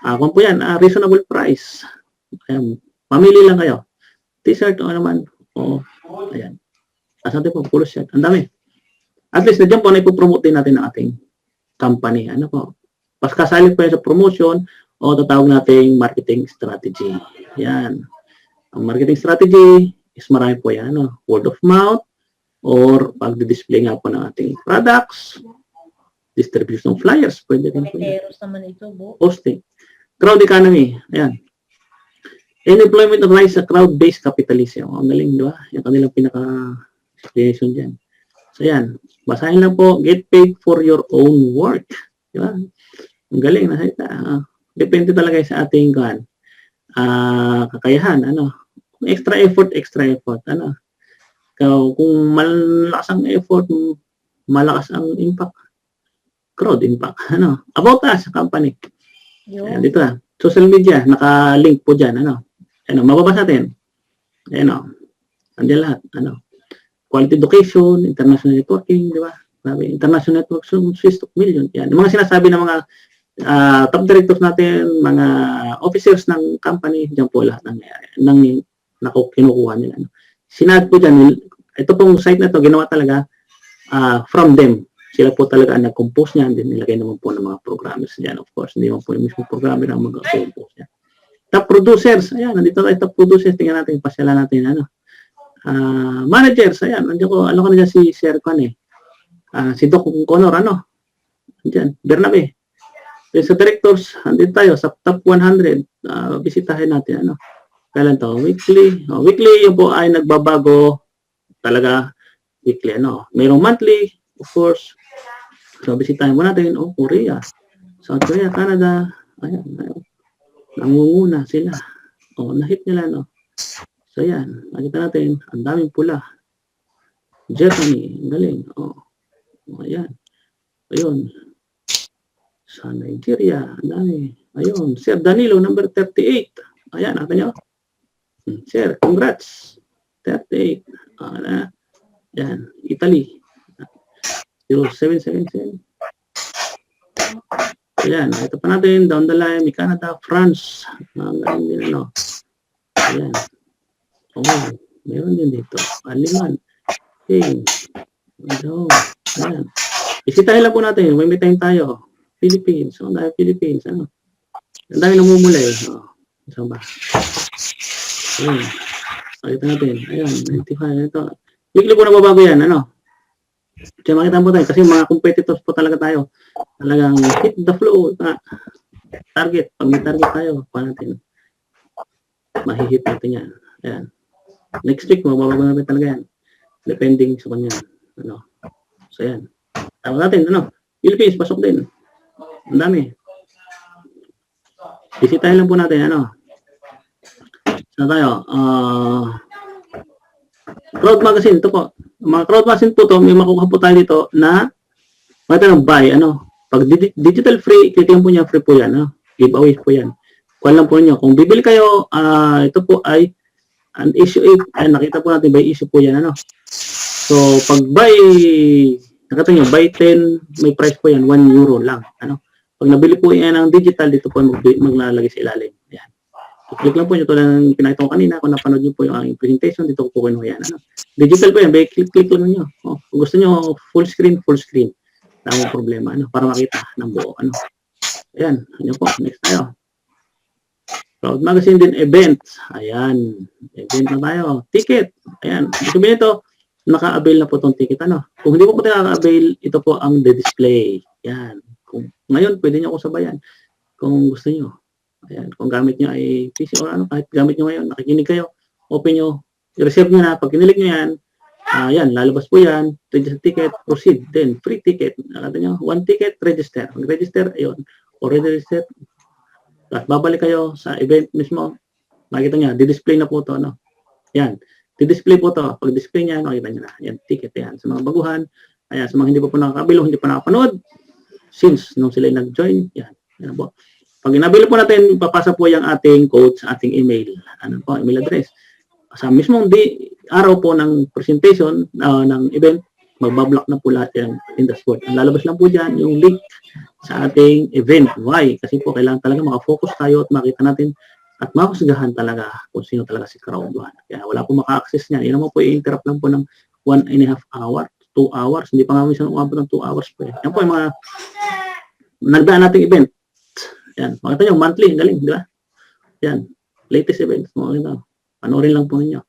Kung po yan, reasonable price. Ayan, mamili lang kayo. T-shirt o naman. O, ayan. Tapos natin po, polo shirt. Ang dami. At least, na dyan po na ipopromote din natin ang ating company. Ano po? Paskasali po yan sa promotion o tatawag nating marketing strategy. Yan. Ang marketing strategy is marami po yan. Ano? Word of mouth or pag-display nga po ng ating products, distribution of flyers. Pwede rin po yan. Meteros naman ito, Bo. Hosting. Crowd economy. Ayan. Employment of rise sa crowd-based capitalism. Ang galing, di ba? Yung kanilang pinaka-explanation dyan. So, yan. Basahin lang po. Get paid for your own work. Di ba? Ang galing. Depende talaga sa ating kakayahan. Ano? Extra effort. Ano? Kung malakas ang effort, malakas ang impact. Crowd impact. Ano? About us, company. Ayan, dito na. Social media, naka-link po dyan. Ano? Mababasa natin. Ayan, andiyan lahat. Ano? Quality education, international networking, di ba? International network, Swiss of million. Yan. Yung mga sinasabi ng mga top directors natin, mga officers ng company, dyan po lahat ng kinukuha nila. Ano? Sinad po dyan, ito pong site na to ginawa talaga from them. Sila po talaga ang nag-compose niyan, din nilagay naman po ng mga programmers diyan, of course. Hindi naman po yung mismo programmer ang mag-compose niyan. Top producers, ayan, nandito tayo top producers, tingnan natin, pasyalan natin, ano. Managers, ayan, nandiyan ko, alam ko na dyan si Sir Kwan si Doc Connor, ano. Diyan, Bernabe. Sa directors, andito tayo sa top 100, bisitahin natin, ano. Kailan to? Weekly. Weekly, yun po ay nagbabago talaga weekly, ano. Mayroong monthly, of course. So, bisitahin mo natin, Korea, South Korea, Canada, ayan, nangunguna sila. Nahit nila, no? So, ayan, nakita natin, ang daming pula. Germany, ang galing, ayan. Ayun. Sa Nigeria, ang dami. Ayun, Sir Danilo, number 38. Ayan, nakita nyo? Sir, congrats. 38. Ayan, Italy. 0777. Ayan, ito pa natin, down the line, may Canada, France. Ang galing din, ano. Ayan. Meron din dito. Aliman. Okay. Ayan. Isitahin lang po natin, may time tayo. Philippines. Dahil Philippines, ano. Ang dami namumula, Saan ba? Ayan. Pakita natin. Ayan, 95. Ito. Weekly po nababago yan, ano. Kaya makita mo tayo, kasi mga competitors po talaga tayo. Talagang hit the flow. Target. Pag may target tayo, paano natin? Mahihit natin yan. Ayan. Next week, mababago natin talaga yan. Depending sa kanya. Ano. So, ayan. Tawag natin, ano. Philippines, pasok din. Ang dami. Bisitahin lang po natin, ano. Saan tayo? Crowd magazine, ito po. Mga crowd magazine po to, may makukuha po tayo dito na ng buy, ano. Pag digital free, click po niya, free po yan, ano. Giveaway po yan. Kuha lang po niyo. Kung bibili kayo, ito po ay an issue 8. Nakita po natin by issue po yan, ano. So, pag buy, nakita niyo, buy 10, may price po yan, 1 euro lang, ano. Pag nabili po yan ng digital, dito po maglalagay sa ilalim. Ayan. Click lang po nyo tulad ng pinakita ko kanina. Kung napanood nyo po yung aking presentation, dito ko po kinuha yan. Ano? Digital po yan. Click lang nyo. Kung gusto nyo full screen. Tama problema. Ano? Para makita ng buo. Ano? Ayan. Ano po? Next tayo. Crowd magazine din events. Ayan. Event na tayo. Ticket. Ayan. Sabihin ito, naka-avail na po itong ticket. Ano? Kung hindi po po naka-avail, ito po ang the-display. Ayan. Ngayon, pwede nyo ako sabayan. Kung gusto nyo. Ayan, kung gamit nyo ay PC or ano, kahit gamit nyo ngayon, nakikinig kayo, open nyo, i-reserve nyo na, pag kinilig nyo yan, yan, lalabas po yan, register ticket, proceed, then free ticket, nakata nyo, 1 ticket, register, mag-register, ayun, already register, at babalik kayo sa event mismo, makikita nyo, di-display na po to, no? Yan, di-display po to, pag display nyo, makikita nyo na, yan, ticket, yan, sa mga baguhan, ayan, sa mga hindi pa po nakakabilo, hindi pa nakapanood, since nung sila nag-join, yan po. Pag inabili po natin, ipapasa po yung ating code sa ating email. Ano po, email address. Sa mismong araw po ng presentation, ng event, magbablock na po lahat yan in the spot. Ang lalabas lang po dyan yung link sa ating event. Why? Kasi po kailangan talaga makafocus tayo at makita natin at mahusgahan talaga kung sino talaga si crowd 1. Kaya wala po maka-access niyan. Yun naman po, i-interrupt lang po ng 1.5 hour, 2 hours. Hindi pa nga minsan umabot ng 2 hours po. Yan po yung mga nagdaan nating event. Yan. Makita nyo, monthly, galing, di ba? Yan. Latest event. Panoorin lang po ninyo.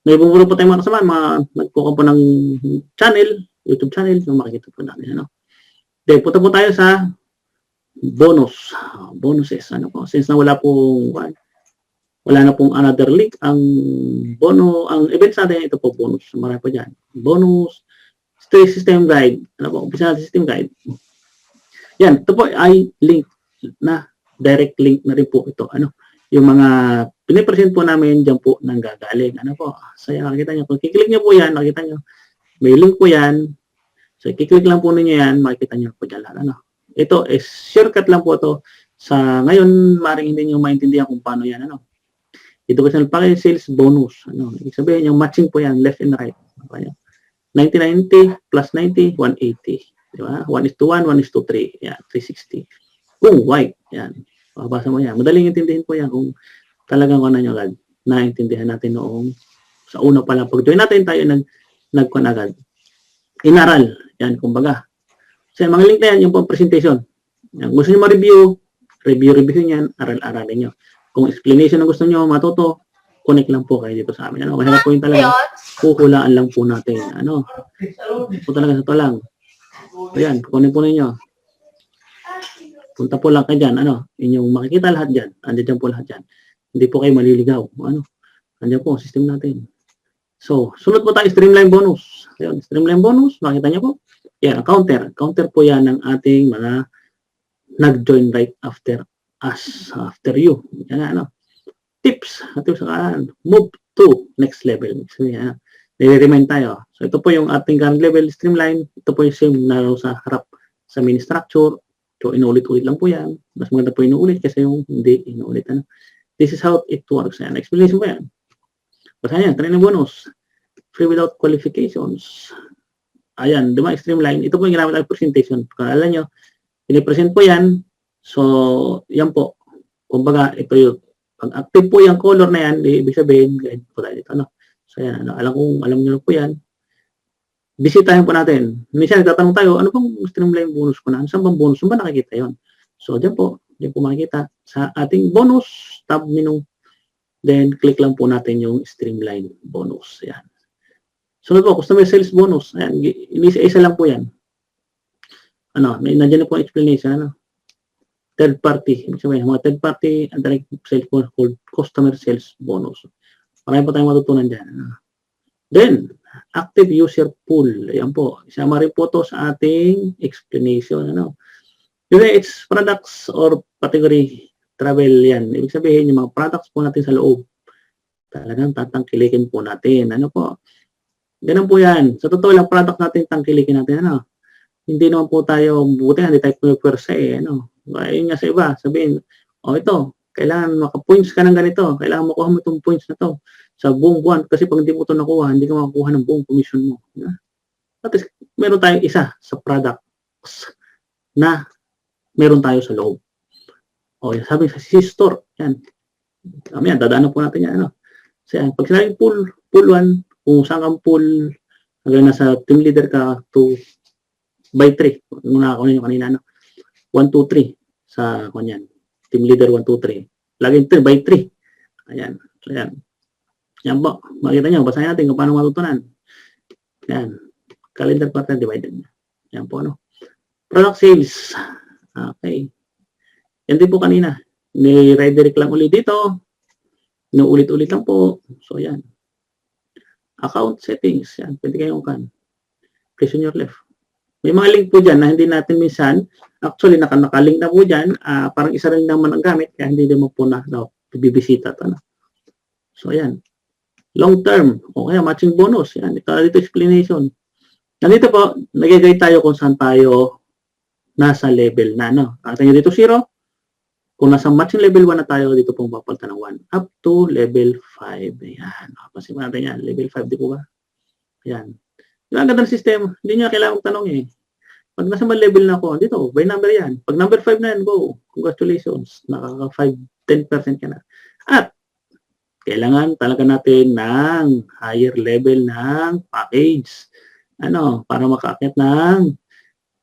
May bumuro po tayong mga kasama, nagkuha po ng channel, YouTube channel, yung makikita po natin. Ano? Then, punta po tayo sa bonuses. Ano po? Since na wala na pong another link, ang events natin, ito po, bonus. Marami po dyan. Bonus, system guide. Ano po? Umpisa natin system guide. Yan, ito po ay link na, direct link na rin po ito. Ano? Yung mga pinipresent po namin, dyan po nang gagaling. Ano po? So, yan, nakikita nyo. Kung kiklik nyo po yan, nakikita nyo. May link po yan. So, kiklik lang po ninyo yan, makikita nyo po dyan lahat. Ano? Ito is shortcut lang po ito. Sa ngayon, maaaring hindi nyo maintindihan kung paano yan. Ano? Ito po sa package sales bonus. Ano? Ibig sabihin, yung matching po yan, left and right. 90-90 plus 90, 180. Diba? 1:1, 1:3. Yan, 360. Kung white, yan. Mabasa mo yan. Madaling intindihin po yan kung talagang ano nyo agad. Naintindihan natin noong sa una pa lang. Pag join natin tayo nagkuhan agad. Inaral. Yan, kumbaga. So, mga link na yan, yung pang presentation. Yan. Gusto nyo ma-review, review yan, aral-aralin nyo. Kung explanation na gusto nyo matuto, connect lang po kayo dito sa amin. Ano? Kasi po yung talaga, kukulaan lang po natin. Ano? Po talaga sa to lang. Ayan, kukunin po ninyo. Punta po lang kayo dyan, ano, inyong makikita lahat dyan. Andiyan po lahat dyan. Hindi po kayo maliligaw. Ano, andiyan po, system natin. So, sunod po tayo, streamline bonus. Ayun, streamline bonus, makita niyo po. Yan, counter. Counter po yan ng ating mga nag-join right after us, after you. Yan, ano. Tips move to next level. So, yan, nire-remind tayo. So, ito po yung ating current level streamline. Ito po yung same na sa harap sa mini structure. So, inuulit-ulit lang po yan. Mas maganda po inuulit kasi yung hindi inuulit. Ano? This is how it works. Yan. Explanation po yan. Basta yan. Training bonus. Free without qualifications. Ayan. Diba? Streamline. Ito po yung ginamit ang presentation. Kung alam nyo, pinipresent po yan. So, yan po. Kumbaga, ito yung pag active po yung color na yan, ibig sabihin, guide po tayo dito. Ano? So, yan. Ano? Alam nyo po yan. Bisitahin po natin. Minsan nagtatanong tayo, ano bang streamline bonus ko na? Saan bang bonus? Saan ba nakikita yon? So, diyan po makikita sa ating bonus tab menu. Then, click lang po natin yung streamline bonus. Yan. Sunod po, customer sales bonus. Ayan, isa lang po yan. Ano, nandiyan na po ang explanation. Ano? Third party. Mga third party and direct sales bonus called customer sales bonus. Marami po tayong matutunan dyan. Then, active user pool. Ayan po. Isama rin po ito sa ating explanation. Ano? Kasi it's products or category travel yan. Ibig sabihin, yung mga products po natin sa loob, talagang tatangkilikin po natin. Ano po? Ganun po yan. Sa totoo lang, product natin, tangkilikin natin. Ano? Hindi naman po tayo, buti hindi tayo pumipwersa eh. Ano? Ayun nga sa iba, sabihin, ito, kailangan maka-points ka ng ganito. Kailangan makuha mo itong points na to sa buong buwan. Kasi pag hindi mo ito nakuha, hindi ka makakuha ng buong commission mo. At least, meron tayong isa sa products na meron tayo sa loob. Sabi sa C-store. Yan. Yan, dadaanan po natin yan. Ano? So, yan. Pag sinabing pool 1, kung saan kang pool, hanggang nasa team leader ka, 2 by 3. Kung nakakunin nyo kanina, 1, 2, 3 sa kanyan. Team leader 1, 2, 3. Laging 3 by 3. Ayan. So, yan. Yan po. Makita nyo. Basahin natin kung paano matutunan. Yan. Calendar pattern divided. Yan po. Ano? Product sales. Okay. Yan din po kanina. Ni-redirect lang ulit dito. Inuulit-ulit lang po. So, yan. Account settings. Yan. Pwede kayong kan. Press on your left. May mga link po dyan na hindi natin minsan. Actually, nakalink na po dyan. Parang isa rin naman ang gamit. Kaya hindi naman po na bibisita. Ano? So, yan. Long term. O kaya matching bonus. Yan. Dito explanation. Nandito po, nag-guide tayo kung saan tayo nasa level na. No? Nakita nyo dito 0. Kung nasa matching level 1 na tayo, dito pong papalitan ng 1. Up to level 5. Ayan. Pasin natin yan. Level 5, di po ba? Ayan. Yung ang ganda ng system, hindi nyo kailangan tanong eh. Pag nasa level na ako, dito, by number yan. Pag number 5 na yan, go. Congratulations. Nakaka 5, 10% ka na. At kailangan talaga natin ng higher level ng package. Para makaakyat ng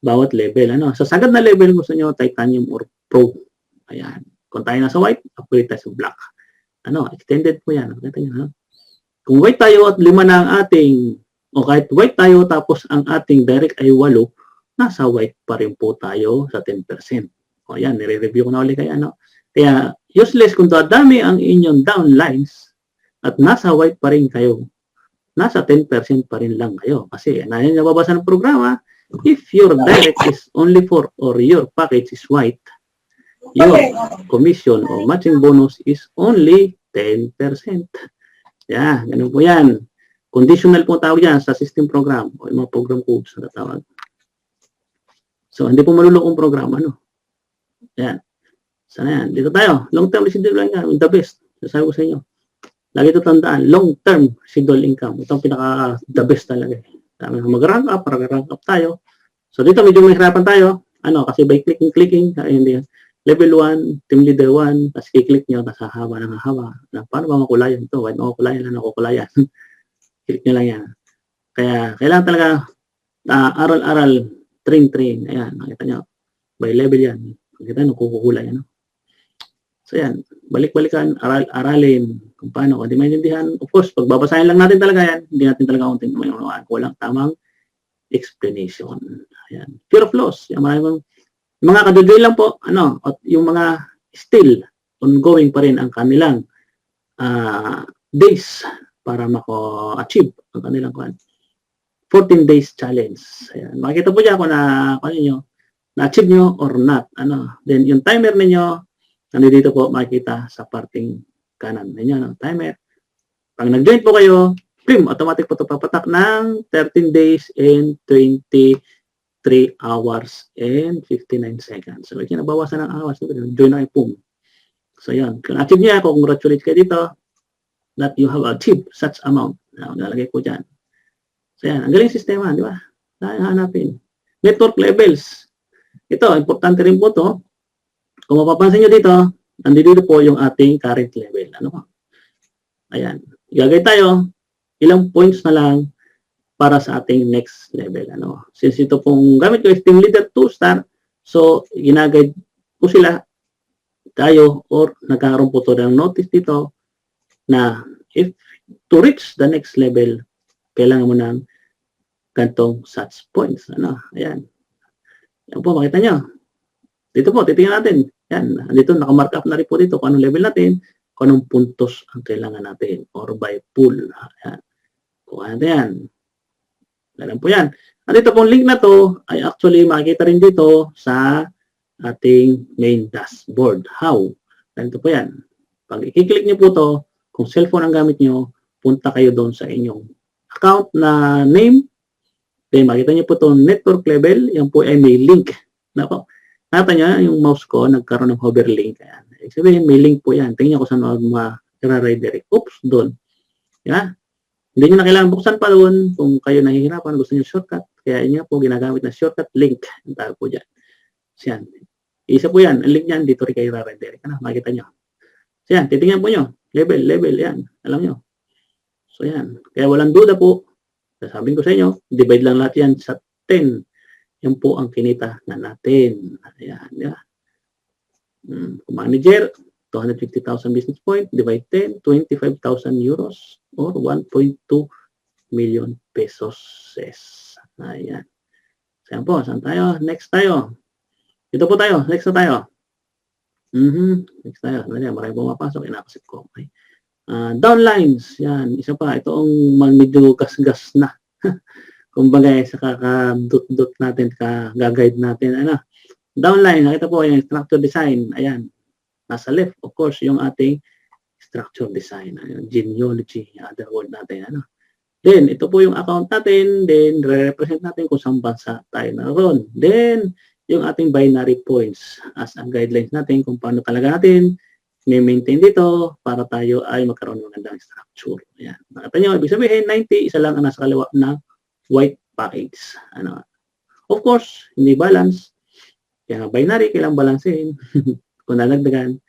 bawat level. Sa sagad na level, gusto nyo titanium or pro. Ayan. Kung tayo nasa white, upgrade tayo sa black. Extended po yan. Nakita nyo, kung white tayo at 5 na ang ating, o kahit white tayo tapos ang ating direct ay 8, nasa white pa rin po tayo sa 10%. O yan, nire-review ko na ulit kaya. Kaya useless kung dadami ang inyong downlines at nasa white pa rin kayo. Nasa 10% pa rin lang kayo. Kasi yan nababasa ng programa, if your direct is only 4 or your package is white, your commission o matching bonus is only 10%. Yeah, ganun po yan. Conditional po tawag yan sa system program o yung mga program codes na tawag. So, hindi po malulokong programa, Yan. Sana yan. Dito tayo. Long-term residual income, the best. Sasabi ko sa inyo. Lagi ito tandaan. Long-term residual income. Ito ang pinaka-the best talaga. Mag-rank up, para rank up tayo. So, dito medyo mahirapan tayo. Kasi by clicking, hindi yan. Level 1, team leader 1, tapos i-click nyo, tapos hahaba ng hahaba. Paano ba makulayan ito? White makukulayan lang, nakukulayan. Click nyo lang yan. Kaya, kailangan talaga aral-aral, train. Ayan, nakita nyo. By level yan. Nakita nyo, kukulay. So, yan. Balik-balikan, aralin kung paano. Kung di maintindihan, of course, pag babasahin lang natin talaga yan, hindi natin talaga unting mayunawaan. Walang tamang explanation. Ayan. Fear of loss. Yan, maraming mga kadudoy lang po, at yung mga still ongoing pa rin ang kanilang days para mako-achieve ang kanilang 14 days challenge. Ayan. Makikita po dyan kung na-achieve nyo or not. Then yung timer ninyo, nandito po makikita sa parting kanan ninyo, timer. Pag nag-join po kayo, automatic po ito papatak ng 13 days and 23 hours and 59 seconds. So, nabawasan ng hours. Join na kayo, boom. So, yan. Kung achieve niya, congratulate kayo dito that you have achieved such amount. Nalagay ko dyan. So, yan. Ang galing sistema, di ba? Hanapin. Network levels. Ito, importante rin po ito. Kung mapapansin nyo dito, nandito po yung ating current level. Ayan. Igagay tayo. Ilang points na lang para sa ating next level. Since ito pong gamit ko is Team Leader 2-star, so ginagay po sila tayo or nagkaroon po ito ng notice dito na if to reach the next level, kailangan mo ng gantong such points. Ayan. Yan po, makita nyo. Dito po, titingnan natin. Yan. Dito, nakamark up na rin po dito kung anong level natin, kung anong puntos ang kailangan natin or by pool. Ayan. Kung ano yan. Alam po yan. At ito pong link na to ay actually makikita rin dito sa ating main dashboard. How? Ganito po yan. Pag i-click nyo po to, kung cellphone ang gamit nyo, punta kayo doon sa inyong account na name. Then makita nyo po itong network level. Yan po ay may link. Nakita nyo yung mouse ko, nagkaroon ng hover link. Ayan. Sabihin, may link po yan. Tingnan ko saan ma-redirect. Oops, doon. Yeah. Hindi nyo na kailangan buksan pa doon kung kayo nahihirapan, gusto nyo shortcut. Kaya inyo po ginagamit na shortcut link. Ang tawag po dyan. So yan. Isa po yan. Ang link niyan, dito rin kayo redirect. Makikita nyo. So yan. Titingnan po nyo. Level. Yan. Alam nyo. So yan. Kaya walang duda po. Sasabihin ko sa inyo, divide lang lahat yan sa 10. Yan po ang kinita na natin. Ayan. Yeah. Manager, 250,000 business point, divide 10, 25,000 euros or 1.2 million pesos. Ayan. So, yan po. Saan tayo? Next tayo. Ito po tayo. Next na tayo. Next tayo. Maraming pumapasok. Inakasip ko. Okay. Downlines. Yan. Isa pa. Ito ang medyo gas-gas na. Kumbaga, sa kaka-dot-dot natin, kaka-guide natin. Downline. Nakita po yung structure design. Ayan. Nasa left, of course, yung ating structure design. Genealogy, other word natin. Then, ito po yung account natin. Then, re-represent natin kung saan bansa tayo naroon. Then, yung ating binary points as ang guidelines natin kung paano talaga natin may-maintain dito para tayo ay magkaroon ng magandang structure. Ayan. Nakita nyo, ibig sabihin, 90, isa lang ang nasa kaliwa na white package. Of course, hindi balance. Kaya binary, kailangang balansehin. Kung nalagdagan,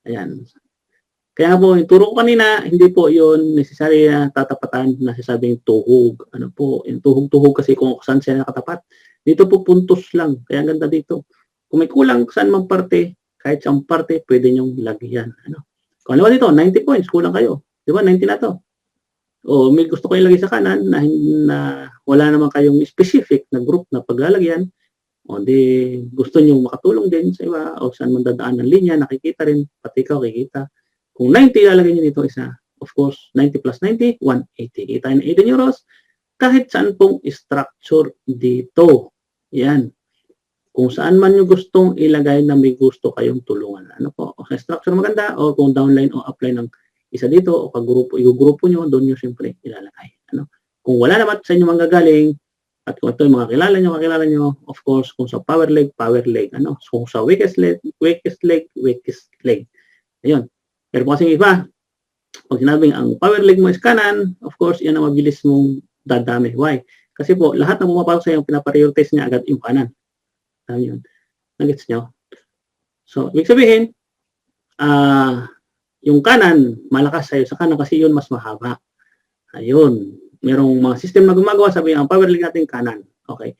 ayan. Kaya po, yung turo ko kanina, hindi po yun necessary na tatapatan na sasabing tuhog. Ano po, yung tuhog-tuhog kasi kung saan siya nakatapat. Dito po puntos lang. Kaya ang ganda dito. Kung may kulang saan mang parte, kahit saan parte, pwede nyong lagyan. Ano? Kung ano dito, 90 points, kulang kayo. Di ba, 90 na to. O may gusto kayo ilagay sa kanan na wala naman kayong specific na group na paglalagyan, o di gusto nyo makatulong din sa iba o saan man dadaan ng linya, nakikita rin, pati ikaw kikita. Kung 90 ilalagay nyo dito isa, of course, 90 plus 90, 180. Kita na 18 euros kahit saan pong structure dito. Yan. Kung saan man nyo gustong ilagay na may gusto kayong tulungan. Ano po? O sa structure maganda o kung downline o upline ng isa dito o kagrupo, i-grupo nyo, doon nyo siyempre ilalagay. Ano? Kung wala naman sa inyo manggagaling, at kung ito yung mga kakilala nyo, of course, kung sa power leg. Ano? So, kung sa weakest leg. Ayun. Pero kung kasing iba, pag sinabing ang power leg mo is kanan, of course, yan ang mabilis mong dadami. Why? Kasi po, lahat na pumapasok sa iyo, pinaprioritize niya agad yung kanan. Yun. Nagets nyo? So, ibig sabihin, yung kanan, malakas sa'yo sa kanan kasi yun mas mahaba. Ayun. Merong mga system na gumagawa, sabi ang power leg natin kanan. Okay.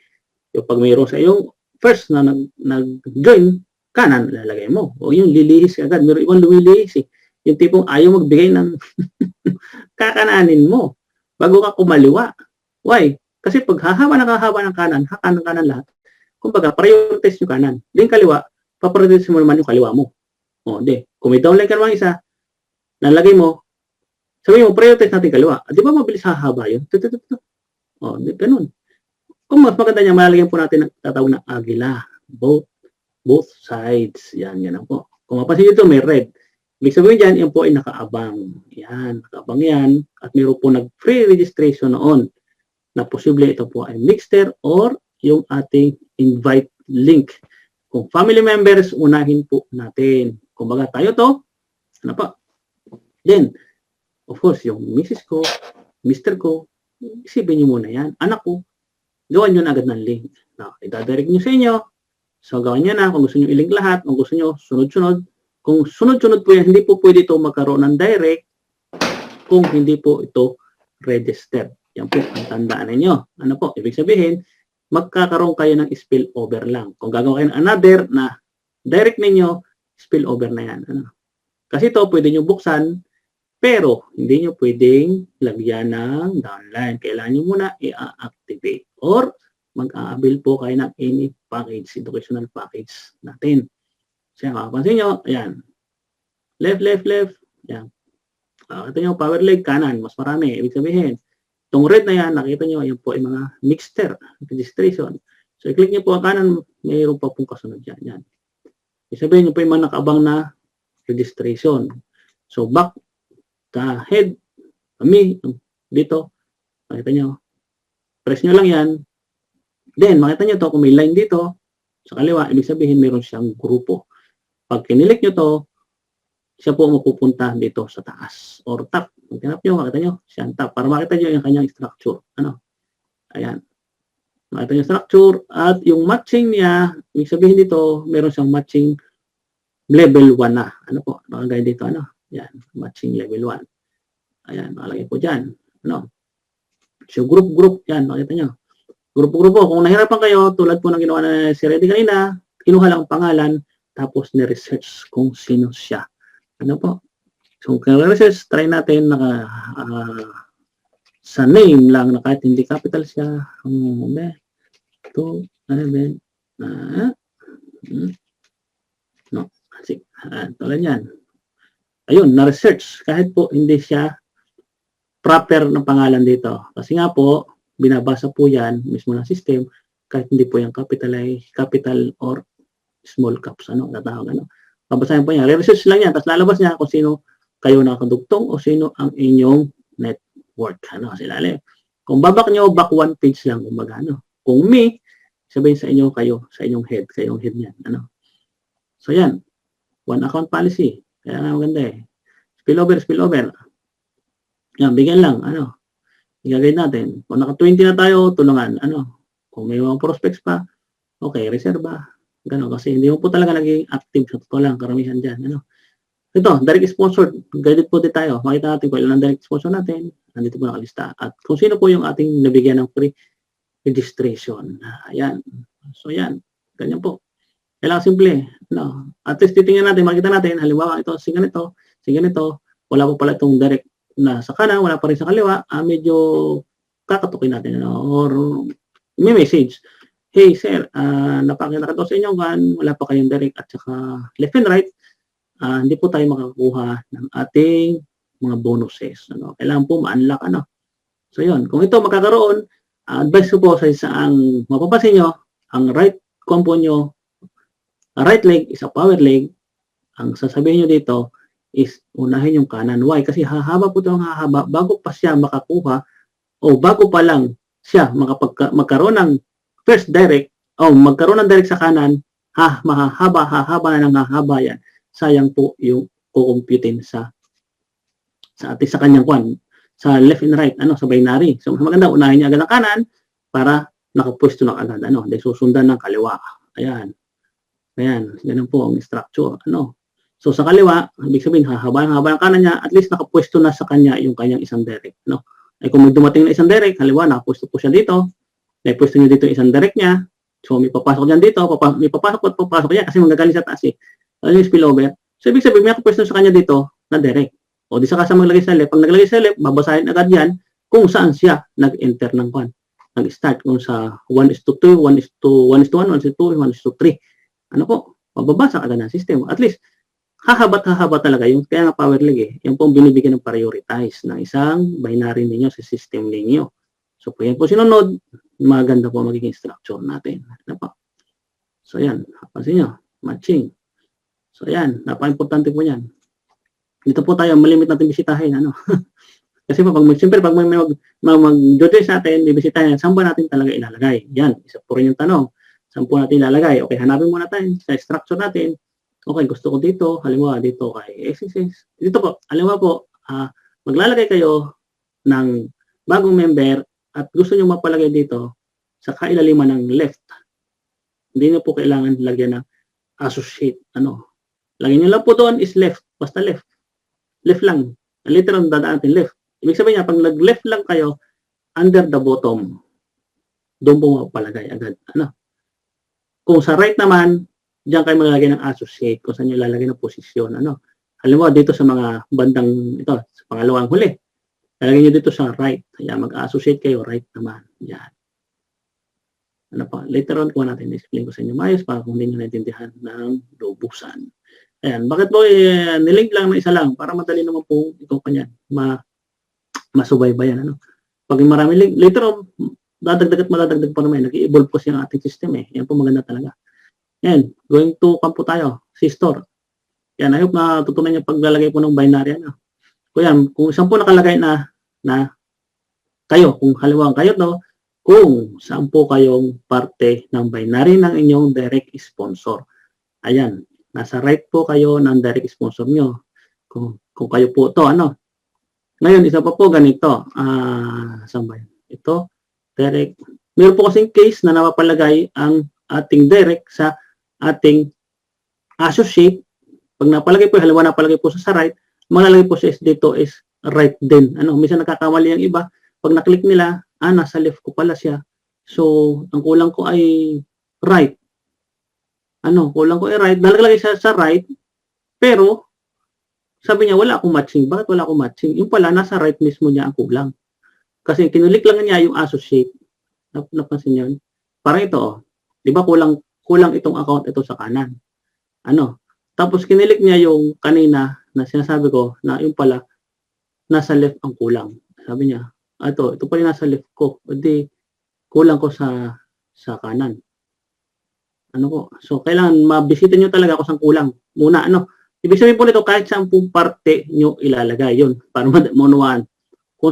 Yung pag mayroon sa yung first na nag-join, kanan, lalagay mo. O yung lilihis agad. Meron ibang lumilihis eh. Yung tipong ayaw magbigay ng kakananin mo bago ka kumaliwa. Why? Kasi pag hahaba ng kanan lahat, kumbaga, prioritize yung kanan. Din kaliwa, paprioritize mo naman yung kaliwa mo. O, di. Kung may downline ka naman isa, nalagay mo, sabi mo, prioritize natin kaliwa. Di ba mabilis hahaba yun? O, di, ganun. Kung mas maganda niya, malalagyan po natin ang tatawag na agila. Both sides. Yan ang po. Kung mapansin nyo ito, may red. Ibig sabihin dyan, yan po ay nakaabang. Yan, nakaabang yan. At mayroon po nag-free registration noon na posible ito po ay mixter or yung ating invite link. Kung family members, unahin po natin. Kung baga tayo to, ano pa? Then, of course, yung Mrs. ko, Mr. ko, isipin nyo muna yan. Anak ko, gawan nyo na agad ng link. Itadirect nyo sa inyo. So, gawan nyo na. Kung gusto nyo i-link lahat, kung gusto nyo sunod-sunod. Kung sunod-sunod po yan, hindi po pwede ito magkaroon ng direct kung hindi po ito registered. Yan po, ang tandaan ninyo. Ano po? Ibig sabihin, magkakaroon kayo ng spillover lang. Kung gagawin kayo ng another na direct ninyo, spillover na yan. Ano? Kasi ito, pwede nyo buksan, pero hindi nyo pwedeng lagyan ng downline. Kailangan nyo muna i-activate or mag-a-avail po kayo ng any package, educational package natin. So, mapapansin nyo, ayan. Left. Ayan. Ito nyo, power leg, kanan. Mas marami. Ibig sabihin, itong red na yan, nakita nyo, ayan po ay mga mixter registration. So, i-click nyo po ang kanan, mayroon pa pong kasunod yan. Yan. Ibig sabihin nyo po yung mga nakaabang na registration. So, back the head, kami, dito, makita nyo, press nyo lang yan. Then, makita nyo to, kung may line dito, sa kaliwa, ibig sabihin, meron siyang grupo. Pag kinilik nyo to, siya po mapupunta dito sa taas or top. Pag tinap nyo, makita nyo, siya ang top. Para makita nyo yung kanyang structure. Ano? Ayan. Makita nyo structure at yung matching niya, ibig sabihin dito, meron siyang matching level 1 na. Ano po? Nakagaya dito, ano? Ayan. Matching level 1. Ayan. Nakalagay po dyan. Ano? So, group. Yan. Makita nyo. Grupo-grupo. Kung nahirapan kayo, tulad po ng ginawa na si Reddy kanina, kinuha lang ang pangalan, tapos ni-research kung sino siya. Ano po? So, kung research, try natin sa name lang na kahit hindi capital siya. No. Tulad yan. Ayun, na-research. Kahit po hindi siya proper na pangalan dito. Kasi nga po, binabasa po yan mismo ng system kahit hindi po yung capital or small caps, tatawag, babasahin po niya. Re-research lang yan, tapos lalabas niya kung sino kayo nakadugtong o sino ang inyong network, kasi lalim. Kung babak nyo, back one page lang, kumbaga, Kung me, sabihin sa inyo kayo, sa inyong head, kayong head niyan, So yan, one account policy, kaya nga maganda spillover. Yan, bigyan lang, i-guide natin. Kung naka-20 na tayo, tulungan, Kung may mga prospects pa, okay, reserva. Gano'n, kasi hindi mo po talaga naging active sa totoo lang, karamihan dyan. Ito, direct sponsor. Guided po din tayo. Makita natin kung ilan ang direct sponsor natin. Nandito po nakalista. At kung sino po yung ating nabigyan ng free registration. Ayan. So, yan. Ganyan po. Kailangan simple. No. At least titingnan natin, makita natin, halimbawa ito, si ganito, wala po pala itong direct na sa kanan, wala pa rin sa kaliwa, medyo kakatukin natin. Or may message. Hey sir, napakita ko sa inyo wala pa kayong direct at saka left and right, hindi po tayo makakuha ng ating mga bonuses. Kailangan po ma-unlock. So yun, kung ito makakaroon, advice ko po sa isang mapapansin nyo, ang right combo nyo, right leg is a power leg. Ang sasabihin nyo dito is unahin yung kanan. Why? Kasi hahaba po ito ang hahaba bago pa siya makakuha o bago pa lang siya magkaroon ng first direct o magkaroon ng direct sa kanan, mahahaba na ng hahaba yan. Sayang po yung kukumputin sa kanyang kwan. Sa left and right, sa binary. So, maganda, unahin niya agad ang kanan para nakapwesto na agad. Dahil susundan ng kaliwa. Ayan. Ganun po ang structure. So, sa kaliwa, ibig sabihin, hahaba ng kanan niya, at least nakapwesto na sa kanya yung kanyang isang direct. Ay kung may dumating na isang direct, halimbawa, nakapwesto po siya dito, may pwesto niya dito isang direct niya, so may papasok dyan dito, may papasok niya kasi manggagaling sa taas yung spillover. So, ibig sabihin, may pwesto sa kanya dito na direct. O di saka sa maglagay sa left, pag naglagay sa left, babasahin agad yan kung saan siya nag-enter ng kwan. Nag-start kung sa 1:2, 1:1, 1:2, 1:3. Mababasa agad ng system. At least, hahaba talaga yung kaya nga power leg Yan po ang binibigyan ng prioritize ng isang binary ninyo sa system ninyo. So, po yan po sinunod, maganda po magiging structure natin. So, yan. Pansin nyo, matching. So, yan. Napaka-importante po yan. Dito po tayo, malimit natin bisitahin. Kasi po, siyempre, pag may mag-judge natin, bibisitahin, saan ba natin talaga ilalagay? Yan, isa po rin yung tanong. Saan po natin ilalagay? Okay, hanapin muna tayo sa structure natin. Okay, gusto ko dito, halimbawa dito kay XXX. Dito po, halimbawa po, maglalagay kayo ng bagong member at gusto nyo mapalagay dito sa kailaliman ng left. Hindi nyo po kailangan lagyan ng associate. Lagyan nyo lang po doon is left. Basta left. Left lang. Literal dadaan natin left. Ibig sabihin niya, pag nag-left lang kayo, under the bottom, doon po mapalagay agad. Kung sa right naman, diyan kayo maglalagay ng associate kung saan nyo lalagay ng posisyon. Halimbawa, dito sa mga bandang, ito, sa pangalawang huli, lalagay nyo dito sa right. Kaya mag-associate kayo, right naman. Yan. Later on, kung natin explain ko sa inyo maayos para kung hindi nyo naintindihan ng lubusan. Ayan. Bakit po, nilink lang na isa lang para madali naman po ito kanyan. Masubaybayan. Pag marami link, later on, dadagdag at madadagdag pa naman. Nag-i-evolve po siya ang ating system Yan po maganda talaga. Yan, going to campo tayo, C-store. Yan, I hope na tutunan niyo paglalagay po ng binary. Kung saan po nakalagay na kayo, kung halimbawa kayo kung saan po kayong parte ng binary ng inyong direct sponsor. Ayan, nasa right po kayo ng direct sponsor nyo. Kung kayo po ito, Ngayon, isa pa po ganito. Saan ba yun? Ito, direct. Meron po kasing case na napapalagay ang ating direct sa ating associate. Pag napalagay po, halimbawa napalagay po sa right, malalagay po siya dito is right din. Minsan nakakakamali ang iba. Pag naklik nila, nasa left ko pala siya. So, ang kulang ko ay right. Kulang ko ay right. Nalagay siya sa right, pero sabi niya, wala akong matching. Bakit wala akong matching? Yung pala, nasa right mismo niya ang kulang. Kasi kinulik lang niya yung associate. Napansin niyo? Parang ito, di ba kulang itong account ito sa kanan. Tapos kinilik niya yung kanina na sinasabi ko na yung pala nasa left ang kulang. Sabi niya, ito pala nasa left ko. Hindi kulang ko sa kanan. So kailangan mabisita niyo talaga kung saan kulang. Muna ibig sabihin po nito kahit saan pong parte niyo ilalagay yun para manuan. Kung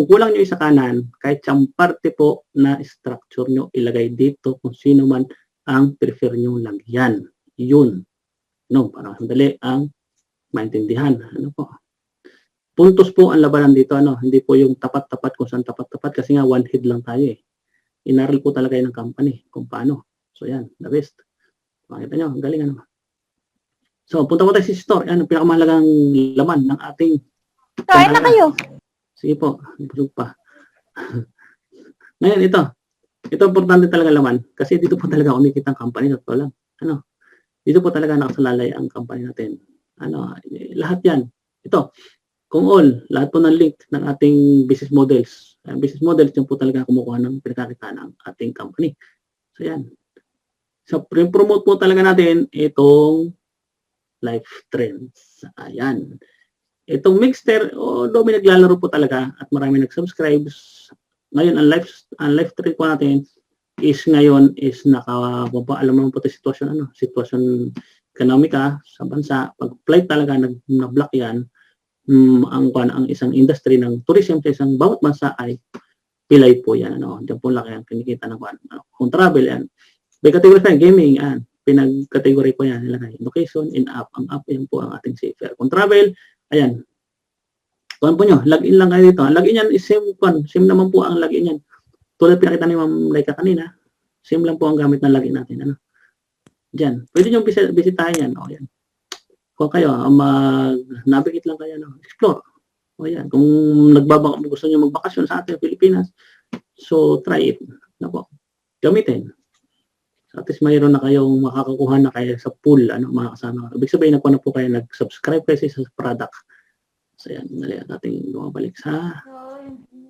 kulang nyo sa kanan, kahit siyang parte po na structure nyo, ilagay dito kung sino man ang prefer nyo lagyan. Yun. Para sandali ang maintindihan. Puntos po ang labanan dito. Hindi po yung tapat-tapat kung saan tapat-tapat kasi nga one head lang tayo Inaral po talaga yun ng company kung paano. So yan, the best. Makita nyo, ang galing So, punta po tayo sa store. Yan, ang pinakamahalagang laman ng ating... Kain na kayo. Sige po, busog pa. Ngayon, ito. Ito importante talaga laman kasi dito po talaga kumikita ang company. Totoo lang. Ano? Dito po talaga nakasalalay ang company natin. Ano? Lahat yan. Ito. Kung all, lahat po ng link ng ating business models. Ang business models, yan po talaga kumukuha ng pinakakita ng ating company. So, yan. So, promote po talaga natin itong life trends. Ayan. Itong Mixter, although may naglalaro po talaga at marami nag-subscribe, ngayon ang life trend po natin is ngayon is alam mo po ito sitwasyon ekonomika sa bansa. Pag flight talaga na-block yan, ang isang industry ng tourism sa isang bawat bansa ay pilay po yan. Diyan po laki ang kinikita ng kung travel yan. May category pa gaming yan. Pinag-category po yan nilagay. Education, in-app. Ang app yan po ang ating safer. Kung travel, ayan. Kuhan po nyo, login lang kayo dito. Ang login yan is same naman po ang login yan. Tulad pinakita ni Ma'am Laika kanina, same lang po ang gamit ng login natin. Diyan. Pwede nyo bisitahin yan. Yan. Kung kayo, mag-navigate lang kayo. Explore. Yan. Kung gusto nyo magbakasyon sa ating Pilipinas, so try it. Gamitin. At least mayroon na kayong makakakuha na kayo sa pool, mga kasama. Ibig sabihin na po kayo nag-subscribe kasi sa product. So yan, dali natin bumabalik sa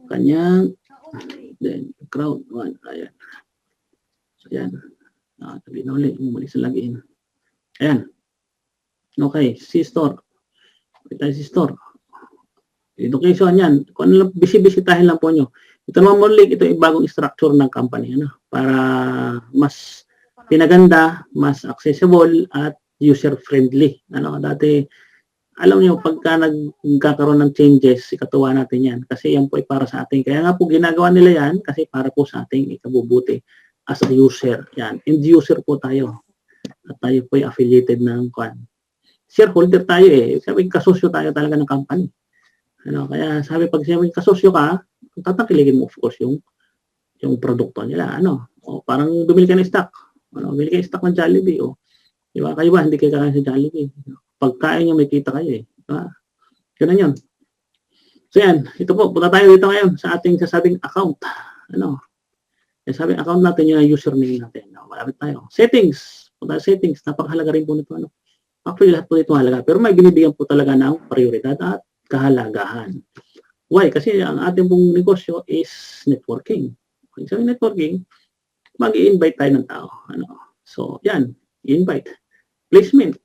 kanyang then crowd 1. Ayan. So yan. Sabi na ulit, bumalik sa login. Ayan. Okay, C-Store. Tayo C-Store. Education yan. Kung ano lang, bisitahin lang po nyo. Ito naman muli, ito yung bagong structure ng company. Para mas pinaganda, mas accessible at user-friendly. Dati, alam niyo, pagka nagkakaroon ng changes, ikatuwa natin yan. Kasi yan po ay para sa ating. Kaya nga po, ginagawa nila yan kasi para po sa ating ikabubuti as a user. Yan. End user po tayo. At tayo po ay affiliated ng shareholder tayo eh. Sabi, kasosyo tayo talaga ng company. Kaya sabi, pag sabi, kasosyo ka, tatangkiligin mo of course yung produkto nila. Parang bumili ka ng stock. Bumili ka ng stock ng Jollibee. Di ba? Kayo ba, hindi kayo kakain sa Jollibee. Pagkain nyo, may kita kayo eh. Ganun yun. So yan, ito po, punta tayo dito ngayon sa ating sasabing account. Sabing account natin yung username natin. Malapit tayo. Settings. Punta sa settings. Napakahalaga rin po nito. Actually, lahat po nito halaga. Pero may binibigyan po talaga ng prioridad at kahalagahan. Why? Kasi ang ating pong negosyo is networking. Kung sabi networking, mag-i-invite tayo ng tao. So, yan. Invite. Placement.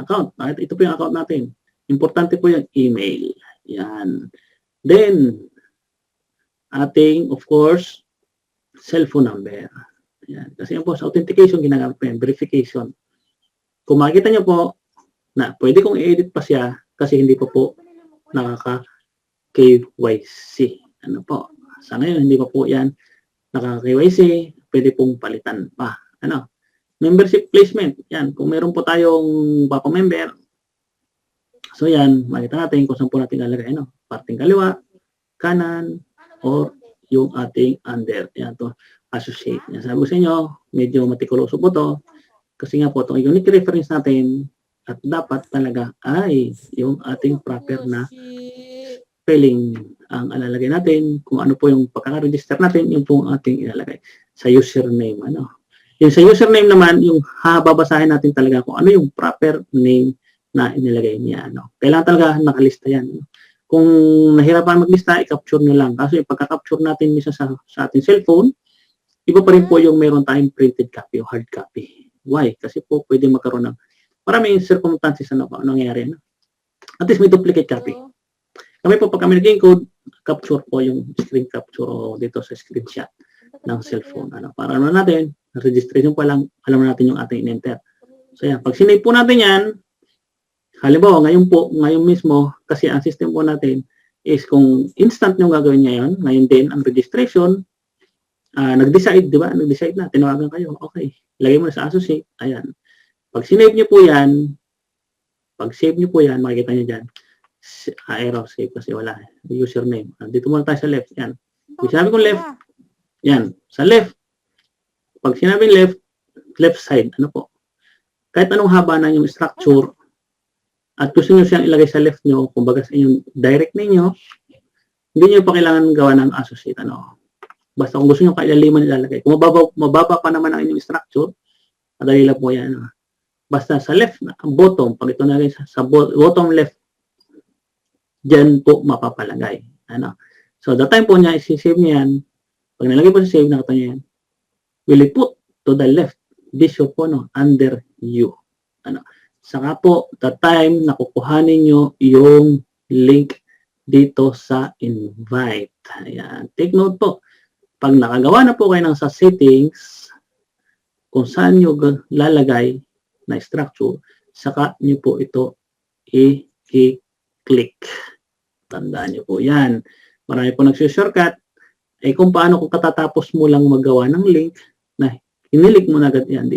Account. Ito po yung account natin. Importante po yung email. Yan. Then, ating, of course, cellphone number. Yan. Kasi yan po, sa authentication, ginagamit po yan. Verification. Kung makikita nyo po, na pwede kong i-edit pa siya kasi hindi po nakaka-KYC. Sa ngayon, hindi pa po yan nakaka-KYC. Pwede pong palitan pa. Membership placement. Yan. Kung meron po tayong papa-member, so yan, makita natin kung saan po natin lalagay. Parting kaliwa, kanan, or yung ating under. Yan to associate. Yan. Sabi ko sa inyo, medyo matikuloso po to. Kasi nga po, itong unique reference natin at dapat talaga ay yung ating proper na spelling ang alalagay natin. Kung ano po yung pagkaka-register natin, yung po ating ilalagay sa username. Yung sa username naman, yung babasahin natin talaga kung ano yung proper name na inilagay niya. Kailangan talaga nakalista yan. Kung nahirapan maglista, i-capture nyo lang. Kasi pagka-capture natin misa sa ating cellphone, iba pa rin po yung meron tayong printed copy o hard copy. Why? Kasi po pwede magkaroon ng maraming circumstances nangyayari. At least may duplicate copy. Kami po, pag kami nag-encode, capture po yung screen capture o dito sa screenshot ng cellphone. Para natin, registration pa lang, alam natin yung ating in-enter. So yan, pag sinave po natin yan, halimbawa, ngayon mismo, kasi ang system po natin is kung instant yung gagawin niya yun, ngayon din ang registration, nag-decide, di ba? Nag-decide na, tinawagan kayo, okay, lagay mo na sa associate, ayan. Pag sinave nyo po yan, makikita nyo dyan, arrow save kasi wala, username. Dito muna tayo sa left, yan. Pag sinabi kong left, yan, sa left, pag sinabi left side, kahit anong haba na yung structure, at gusto nyo siyang ilagay sa left nyo, kumbaga sa inyong direct ninyo, hindi nyo pa kailangan gawa ng associate. Ano. Basta kung gusto nyo kailaliman ilalagay. Kung mababa pa naman ang inyong structure, madali lang po yan. Ano. Basta sa left, bottom, pag ito nalagay sa bottom left, dyan po mapapalagay. Ano. So, the time po niya, isi-save niya yan. Pag nalagay po sa save, nakita niya yan, will it put to the left, this show po, no, under you. Ano. Saka po, the time na kukuhanin nyo yung link dito sa invite. Ayan. Take note po, pag nakagawa na po kayo ng sa settings, kung saan nyo lalagay na structure, saka nyo po ito i-click. Tandaan nyo po yan. Marami po nagsushortcut. Kung paano kung katatapos mo lang magawa ng link, na hinilik mo na agad yan.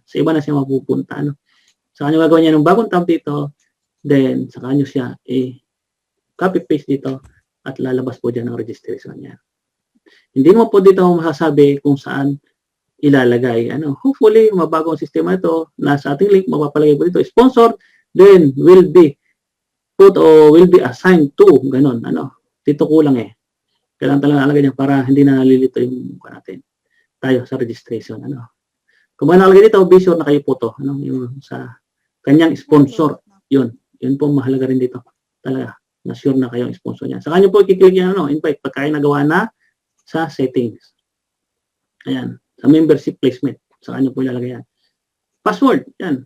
Sa iba na siya mapupunta. Ano? Saka nyo gagawin niya ng bagong tab dito, then saka nyo siya copy-paste dito at lalabas po dyan ang registration niya. Hindi mo po dito masasabi kung saan ilalagay. Hopefully, mabago ang sistema ito. Nasa ating link, mapapalagay po dito. Sponsored, then will be put or will be assigned to. Ganon. Dito kulang Kailangan talaga nalagay niya para hindi na nalilito yung natin. Tayo sa registration. Kung ba nakalagay dito, be sure na kayo po to. Yung sa kanyang sponsor. Yun po mahalaga rin dito. Talaga, na sure na kayo ang sponsor niya. Sa kanya po, i-click yan, invite, pagka nagawa na sa settings. Ayan, sa membership placement. Sa kanya po ilalagay yan. Password, yan.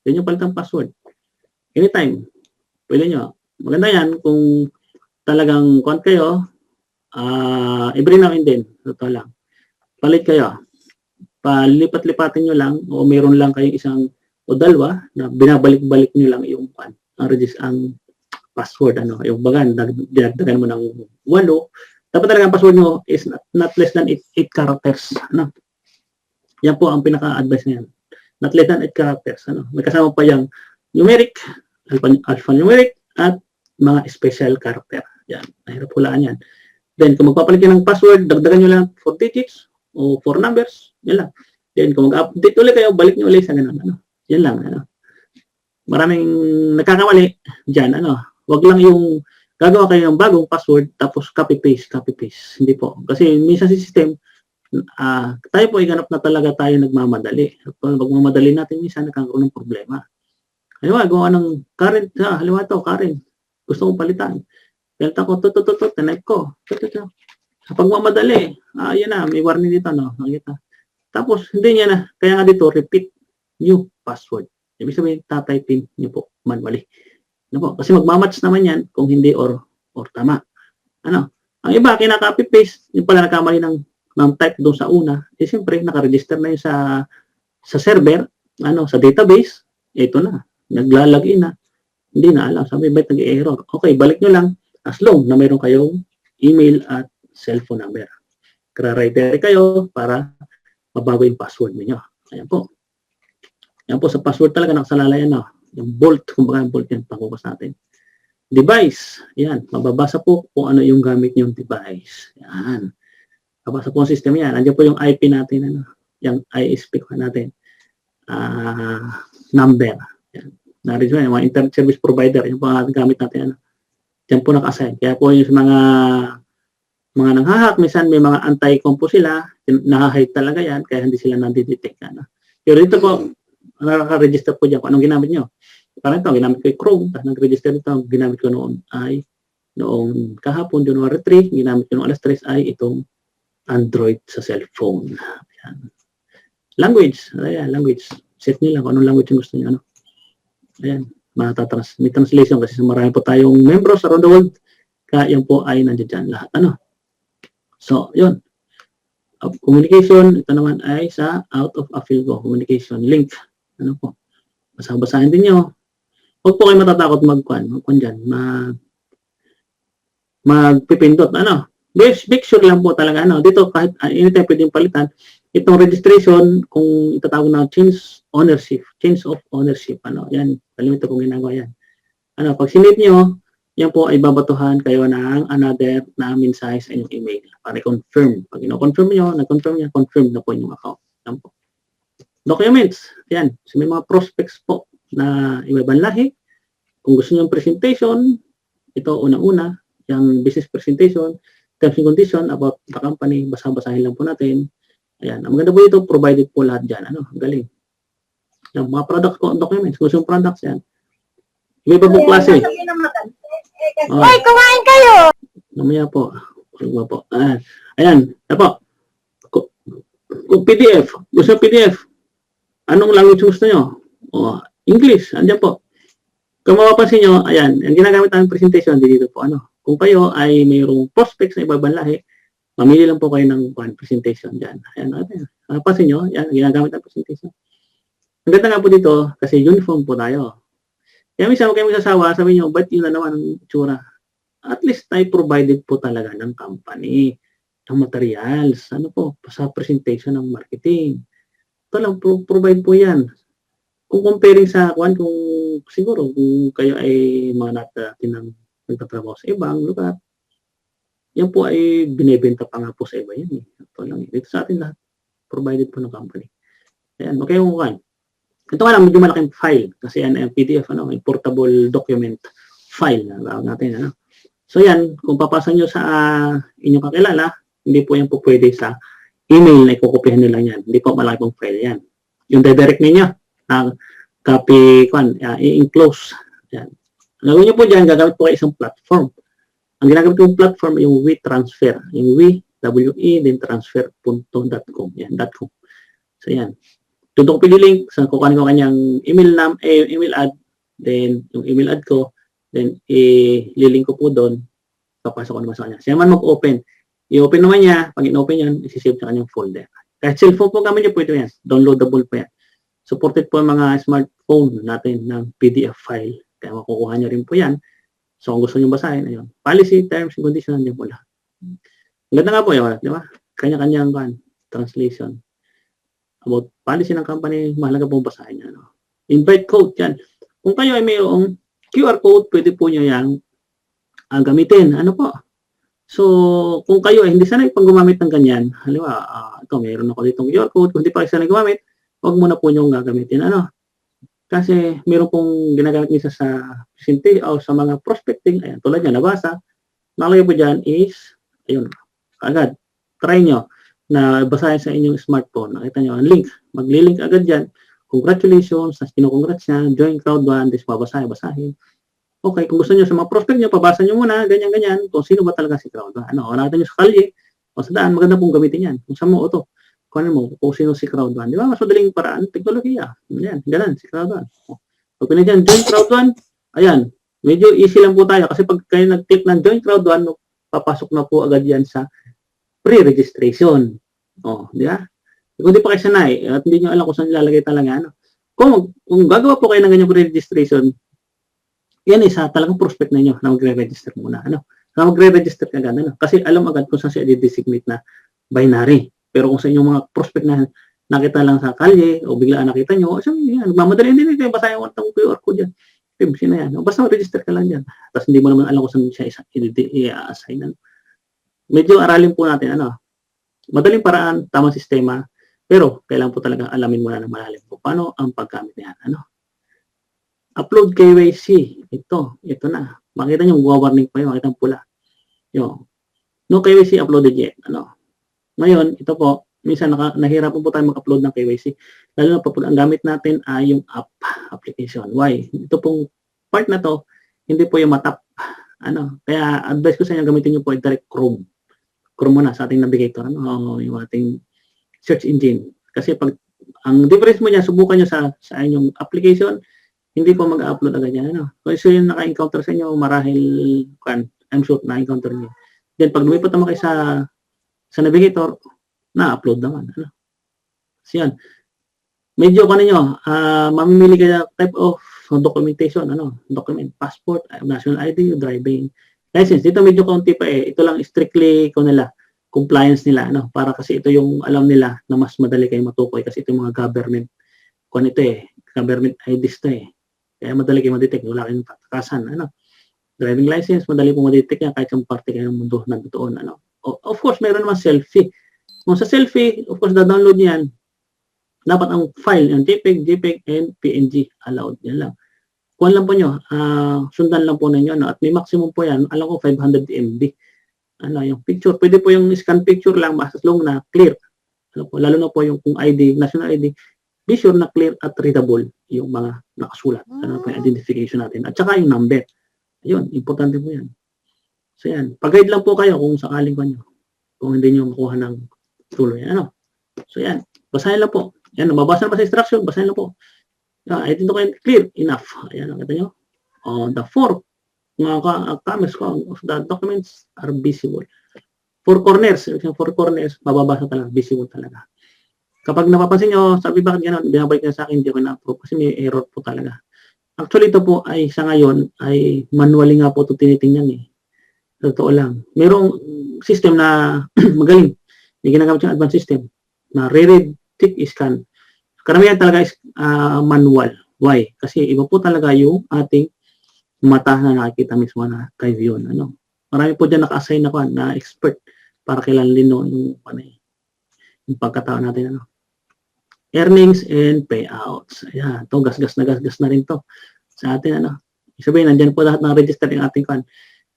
Yan yung palitang password. Anytime, pwede nyo. Maganda yan kung talagang kayo, every now and then, totoo lang. Palit kayo. Palipat-lipatin nyo lang o mayroon lang kayong isang o dalawa na binabalik-balik nyo lang yung ang password. Yung bagan, dinagdagan mo ng 8. Dapat talaga ang password nyo is not less than 8 characters. Yan po ang pinaka-advice na yan. Not less than 8 characters. May kasama pa yung numeric, alphanumeric, at mga special character. Yan. Nahirap hulaan yan. Then, kung magpapalit nyo ng password, dagdagan nyo lang 4 digits o 4 numbers. Yan lang. Then, kung mag-update ulit kayo, balik nyo ulit sa ganun. Yan lang. Maraming nakakakamali dyan. Wag lang yung gagawa kayo ng bagong password tapos copy-paste. Hindi po. Kasi minsan si system, tayo po iganap na talaga tayo nagmamadali. Pag magmamadali natin, minsan nagkakaroon ng problema. Halimbawa, gawa ng current. Halimbawa ito, current. Gusto kong palitan. Pelta ko, type ko. Kapag mamadali, yan na, may warning dito, nakita. Tapos, hindi niya na, kaya nga dito, repeat new password. Ibig sabihin, tatyping niyo po manually. Kasi magmamatch naman yan kung hindi or tama. Ang iba, kinaka-copy-paste, yung pala nagkamali ng type doon sa una, siyempre, nakaregister na yun sa server, sa database, ito na, naglalagin na. Hindi na alam, sabi, ba't nag-error? Okay, balik nyo lang, as long na mayroon kayong email at cellphone number. Kra-writer kayo para mabago yung password niyo. Ayan po. Yan po sa password talaga nakasalalay yung bolt, kumbaga yung bolt yan, pangkukas natin. Device, yan, mababasa po kung ano yung gamit niyong device. Yan. Mababasa po ang system yan. Andiyan po yung IP natin, yung ISP natin. Number. Yan. Narito yan, mga internet service provider, yung po ang gamit natin. Diyan po naka-assign. Kaya po yung mga nanghahak, minsan may mga anti-compo sila, nakahide talaga yan, kaya hindi sila nandidetect. Pero dito po, nakaka-register po dyan kung anong ginamit nyo. Parang ito, ginamit ko yung Chrome, tapos nag-register ito, ginamit ko noong kahapon, January 3, ginamit ko noong alas 3 ay itong Android sa cellphone. Ayan. Language, ayan, language. Set nyo lang kung anong language yung gusto nyo. Ayan. May translation kasi marami po tayong members around the world. Kaya yan po ay nandiyan lahat. So, yun. Communication, ito naman ay sa out of Afilgo communication link. Po? Basahin din nyo. Huwag po kayo matatakot magkuhan dyan. Magpipindot. Make sure lang po talaga. Dito kahit anytime pwedeng palitan. Itong registration, kung itatawag na change of ownership. Yan, kalimito kung ginagawa yan. Pag sinit nyo, yan po ay babatuhan kayo ng another na mensahe sa inyong email para i-confirm. Pag ino-confirm nyo, nag-confirm nyo, confirm na po inyong account. Yan po. Documents, yan. So may mga prospects po na iba-ibang lahi. kung gusto niyo ng presentation, ito unang-una, yung business presentation, terms and condition about the company, basa-basahin lang po natin. Ayan, ang maganda po ito, provided po lahat dyan. Ano, ang galing. Yung mga product documents, gusto yung products yan. Iba po klase. Sabihin ng matan. Kasi Ay, kumain kayo! Mamaya po. Ano po? Ayan. Apo. Kung PDF. Gusto ng PDF. Anong language gusto nyo? English. Andiyan po. Kung mapapansin nyo, ayan. Ang ginagamit namin presentation, dito po. Kung kayo ay mayroong prospects na ibang lahi, mamili lang po kayo ng presentation dyan. Ayan. Mapapansin nyo, ayan. Ginagamit ang presentation. Ang ganda nga po dito, kasi uniform po tayo. Kaya minsan, huwag kayo magsasawa, sabi nyo, ba't yun na naman ang itsura? At least tayo provided po talaga ng company, ng materials, sa presentation ng marketing. Ito lang, provide po yan. Kung comparing sa kung siguro, kung kayo ay mga natin ng nagtatrabaho sa ibang lugar, yan po ay binibenta pa nga po sa iba yan. Ito lang. Dito sa atin lahat, provided po ng company. Ayan, okay yung mukhang. Ito nga lang, medyo malaking file kasi yan ay PDF, may portable document file na natin. So yan, kung papasa nyo sa inyong kakilala, hindi po yan po pwede sa email na ikukupihan nyo lang yan. Hindi po malaki pong file yan. Yung direct ninyo, copy, i-enclose. Yan. Ang gagawin nyo po dyan, gagamit po kayo isang platform. Ang ginagamit kong platform yung WeTransfer. Yung then transfer.com. Yan, .com. So yan. Tutok ko yung link, so kukunin ko kanyang email ad, then yung email ad ko, then ililink ko po doon, papasok ko naman sa kanya. Siya naman mag-open. I-open naman niya, pag in-open yan, isi-save sa kanyang folder. Kahit cellphone po kami niya po ito yan, downloadable po yan. Supported po ang mga smartphone natin ng PDF file, kaya makukuha niyo rin po yan. So kung gusto niyo basahin, ayun. Policy, terms, and conditions, yan po lahat. Ang ganda nga po yun, di ba? Kanya-kanyang translation. About policy ng company, mahalaga pong basahin niya. Invite code, yan. Kung kayo ay mayroong QR code, pwede po nyo yan gamitin. So, kung kayo ay hindi sanay pang gumamit ng ganyan, halimbawa, ito, mayroon ako ditong QR code, kung hindi pa kayo sanay gumamit, huwag muna po nyo gagamitin. Kasi mayroon pong ginagamit nisa sa presentation o sa mga prospecting, ayan, tulad yan, nabasa, nakalagay po dyan is, ayun, agad, try nyo na basahin sa inyong smartphone. Nakita nyo ang link. Magli-link agad dyan. Congratulations, kino-congrats niya, join crowd1, this babasahin. Okay, kung gusto nyo sa mga prospect nyo, pabasa nyo muna, ganyan-ganyan, kung sino ba talaga si crowd1. Nakita nyo sa kalye, o sa daan, maganda pong gamitin yan. Kung saan mo, kung sino si crowd1. Di ba? Mas madaling paraan, teknolohiya. Yan, ganun, si crowd1. Pag pinagyan, join crowd1, ayan, medyo easy lang po tayo. Kasi pag kayo nag-click ng join crowd1, papasok na po agad yan sa pre-registration. Di ba? Kung di pa kayo sanay, at hindi nyo alam kung saan nilalagay talaga, kung gagawa po kayo ng ganyang pre-registration, yan isa talagang prospect na nyo na magre-register muna. Na magre-register ka agad. Kasi alam agad kung saan siya i-designate na binary. Pero kung sa inyong mga prospect na nakita lang sa kalye, o biglaan nakita nyo, yan, magmamadali din ito, basta yung QR code yan. Sino yan? Basta mag-register ka lang dyan. Tapos hindi mo naman alam kung saan siya i-assign. Medyo aralin po natin, madaling paraan, tamang sistema, pero kailangan po talaga alamin muna ng malalim po paano ang paggamit niyan. Upload KYC. Ito na. Makita nyo, warning pa yun. Makita ang pula. No KYC uploaded yet. Ngayon, ito po, minsan nahirapan po tayo mag-upload ng KYC. Lalo na po, ang gamit natin ay yung application. Why? Ito pong part na to, hindi po yung matap. Kaya advice ko sa inyo, gamitin nyo po yung direct Chrome. Chrome muna sa ating navigator, yung ating search engine. Kasi pag ang difference mo niya, subukan nyo sa inyong application, hindi po mag-upload agad yan. So yung naka-encounter sa inyo, marahil, I'm sure na-encounter niyo. Then pag lumipat naman kayo sa navigator, na-upload naman. So yan. Medyo mamimili kayo type of documentation, document, passport, national ID, driving license. Dito medyo kaunti pa Ito lang strictly compliance nila, para kasi ito yung alam nila na mas madali kayong matukoy kasi ito yung mga government, government IDs to Kaya madali kayo ma-detect, wala kayong patakasan, Driving license, madali po ma-detect yan kahit yung parte kayo ng mundo na doon, Of course, mayroon naman selfie. Kung sa selfie, of course, da-download niyan, dapat ang file, yung JPEG, and PNG, allowed yan lang. kuhan lang po nyo, sundan lang po ninyo, no? At may maximum po yan, alam ko 500 MB. Ano, yung picture, pwede po yung scan picture lang, as long na clear. Ano po, lalo na po yung kung ID, national ID, be sure na clear at readable yung mga nakasulat. Ano po yung identification natin. At saka yung number. Ayun, importante po yan. So yan, pag-guide lang po kayo kung sakaling kanyo. Kung hindi nyo makuha ng tuloy. Ano? So yan, basahin lang po. Yan, mabasa na ba sa instruction? Basahin lang po. I think okay, clear enough. Ayan, nakita nyo? The four corners of the documents are visible. Four corners, mababasa talaga, visible talaga. Kapag napapansin nyo, sabi bakit gano'n, binabalik na sa akin, hindi ko na-approve kasi may error po talaga. Actually, ito po ay sa ngayon, ay manually nga po ito tinitingnan eh. Totoo lang. Merong system na magaling. May ginagamit yung advanced system na re-read, tick, scan. Karamihan talaga is manual. Why? Kasi iba po talaga yung ating mata na nakikita mismo na kay view. Ano? Marami po dyan naka-assign na expert para kilalin yung pagkatao natin. Ano? Earnings and payouts. Ayan, ito gas-gas na rin to sa atin. Ano? Sabihin, nandyan po lahat ng register yung ating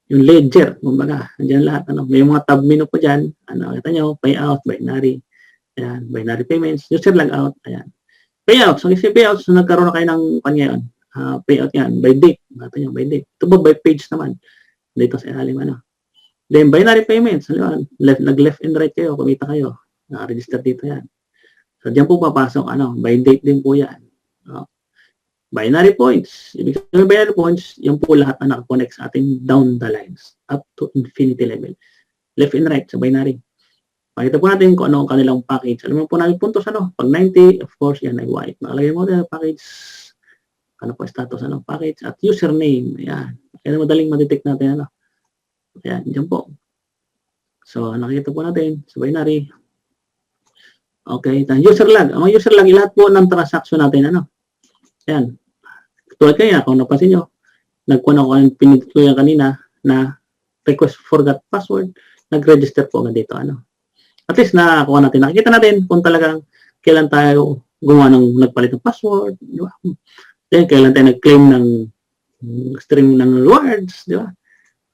yung ledger, kumbaga, nandyan lahat. Ano? May mga tab menu po dyan. Ano, kita nyo, payout, binary. Ayan, binary payments, user logout. Ayan. Payouts. So, kasi payouts, nagkaroon na kayo ng ngayon. Payout yan, by date. Kita nyo, by date. Ito po, by page naman. Dito sa ilalim, ano. Then, binary payments. Ano, nag-left and right kayo, kumita kayo. Naka-register dito yan. So, diyan po papasok, ano, by date din po yan. Binary points. Ibig sabihin binary points, yung po lahat na nakakonect sa ating down the lines up to infinity level. Left and right sa binary. Pakita po natin kung ano ang kanilang package. Alam mo po natin puntos, ano? Pag 90, of course, yan ay white. Nakalagay mo na package, ano po status, ano? Package at username. Ayan. Kaya madaling madetect natin, ano? Ayan, dyan po. So, nakikita po natin sa binary. Okay, user log. Ang user log, lahat po ng transaction natin, ano? Ayan. Tulad kaya, kung napansin nyo, nagkuha ako ang pinituloyan kanina na request forgot password, nag-register po agad dito. Ano? At least nakakuha natin. Nakikita natin kung talagang kailan tayo gumawa ng nagpalit ng password. Di ba? Then, kailan tayo nag-claim ng string ng rewards. Di ba?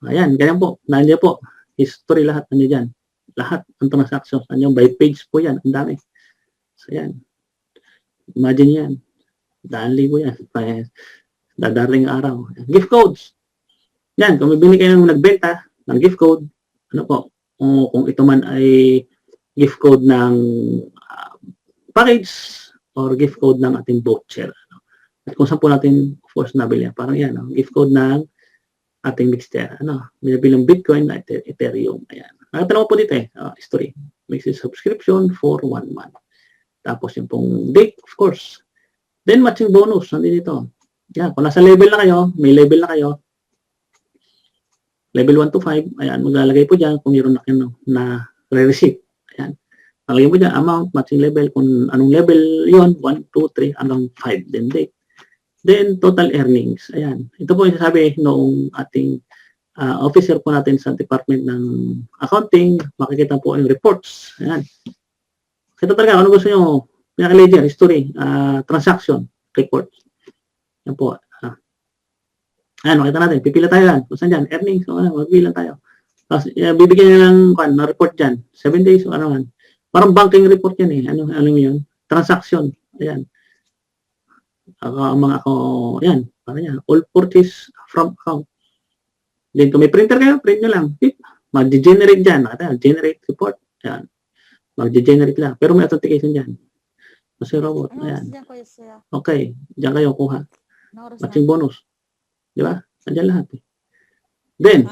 Ayan, ganyan po. Nandiyan po. History lahat nandiyan dyan. Lahat ng transactions. Nandiyan by page po yan. Ang dami. So, yan. Imagine yan. Daan libo yan. Dadaring araw. Gift codes. Yan, kung bibili kayo ng nagbenta ng gift code, ano po, kung ito man ay gift code ng package or gift code ng ating voucher. At kung saan po natin, of course, nabili. Parang yan, gift code ng ating Mixter. Binibili ng Bitcoin at Ethereum. Ayan. Nakatanong po dito history. Makes subscription for 1 month. Tapos yung pong date, of course. Then, matching bonus. Nandito dito. Yan. Kung nasa level na kayo, may level na kayo, level 1 to 5, ayan, maglalagay po dyan kung mayroon na kayo na re-receipt. Ayan. Maglalagay po dyan, amount, matching level, kung anong level yon 1, 2, 3, hanggang 5, then date. Then, total earnings. Ayan. Ito po yung sasabi noong ating officer po natin sa Department ng Accounting. Makikita po yung reports. Ayan. Ito talaga, ano gusto nyo? Pinaka-ledger, history, transaction, report. Yan po. Ayan, makita natin. Pipila tayo yan. Kung saan dyan? Earnings. O ano, magbilang tayo. Tapos, bibigyan nyo ng report dyan. 7 days o ano man. Parang banking report yan eh. Ano mo yun? Transaction. Ayan. Yan. Parang yan. All purchase from account. Then, kung may printer kayo, print nyo lang. Mag-generate dyan. Nakita, generate report. Ayan. Mag-generate lang. Pero may authentication dyan. Kasi robot. Ayan. Okay. Diyan kayo kuha. Matching bonus. Di ba? Nandiyan lahat. Then,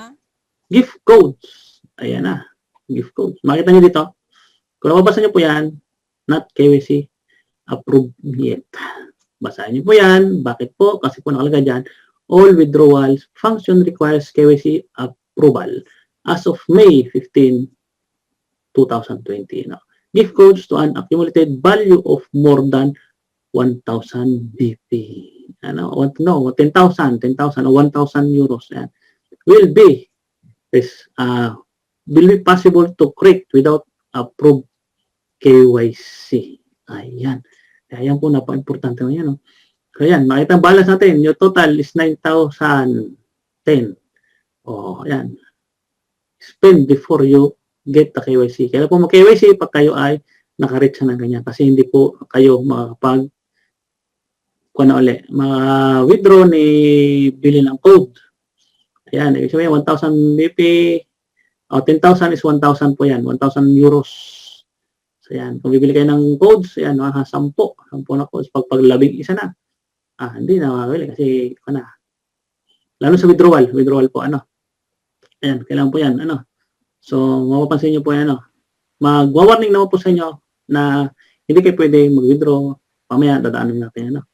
gift codes. Ayan na. Gift codes. Makita nyo dito. Kung nababasa nyo po yan, not KYC approved yet. Basahin nyo po yan. Bakit po? Kasi po nakalagay dyan, all withdrawals function requires KYC approval as of May 15, 2020. No? Gift codes to an accumulated value of more than 1,000 BP. Ano, 10,000 or 1,000 euros. Yan. Will be possible to create without approved KYC. Ayan. Kaya yan po napaka-importante yan. No? So yan, makita ang balance natin. Yung total is 9,010. Oh, ayan. Spend before you get the KYC. Kaya po mag-KYC pag kayo ay nakareach na ng ganyan. Kasi hindi po kayo makapag withdraw ni bili ng code. Ayan, ibig sabihin 1,000 BP, 10,000 is 1,000 po yan, 1,000 euros. So yan, kung bibili kayo ng codes, yan, 10 na codes. Pag 11 na, hindi na makakabili kasi na. Lalo sa withdrawal po, ayan, kailangan po yan, So, mapapansin nyo po yan, magwa-warning naman po sa inyo na hindi kayo pwede mag-withdraw. Pamaya, dadaanin natin,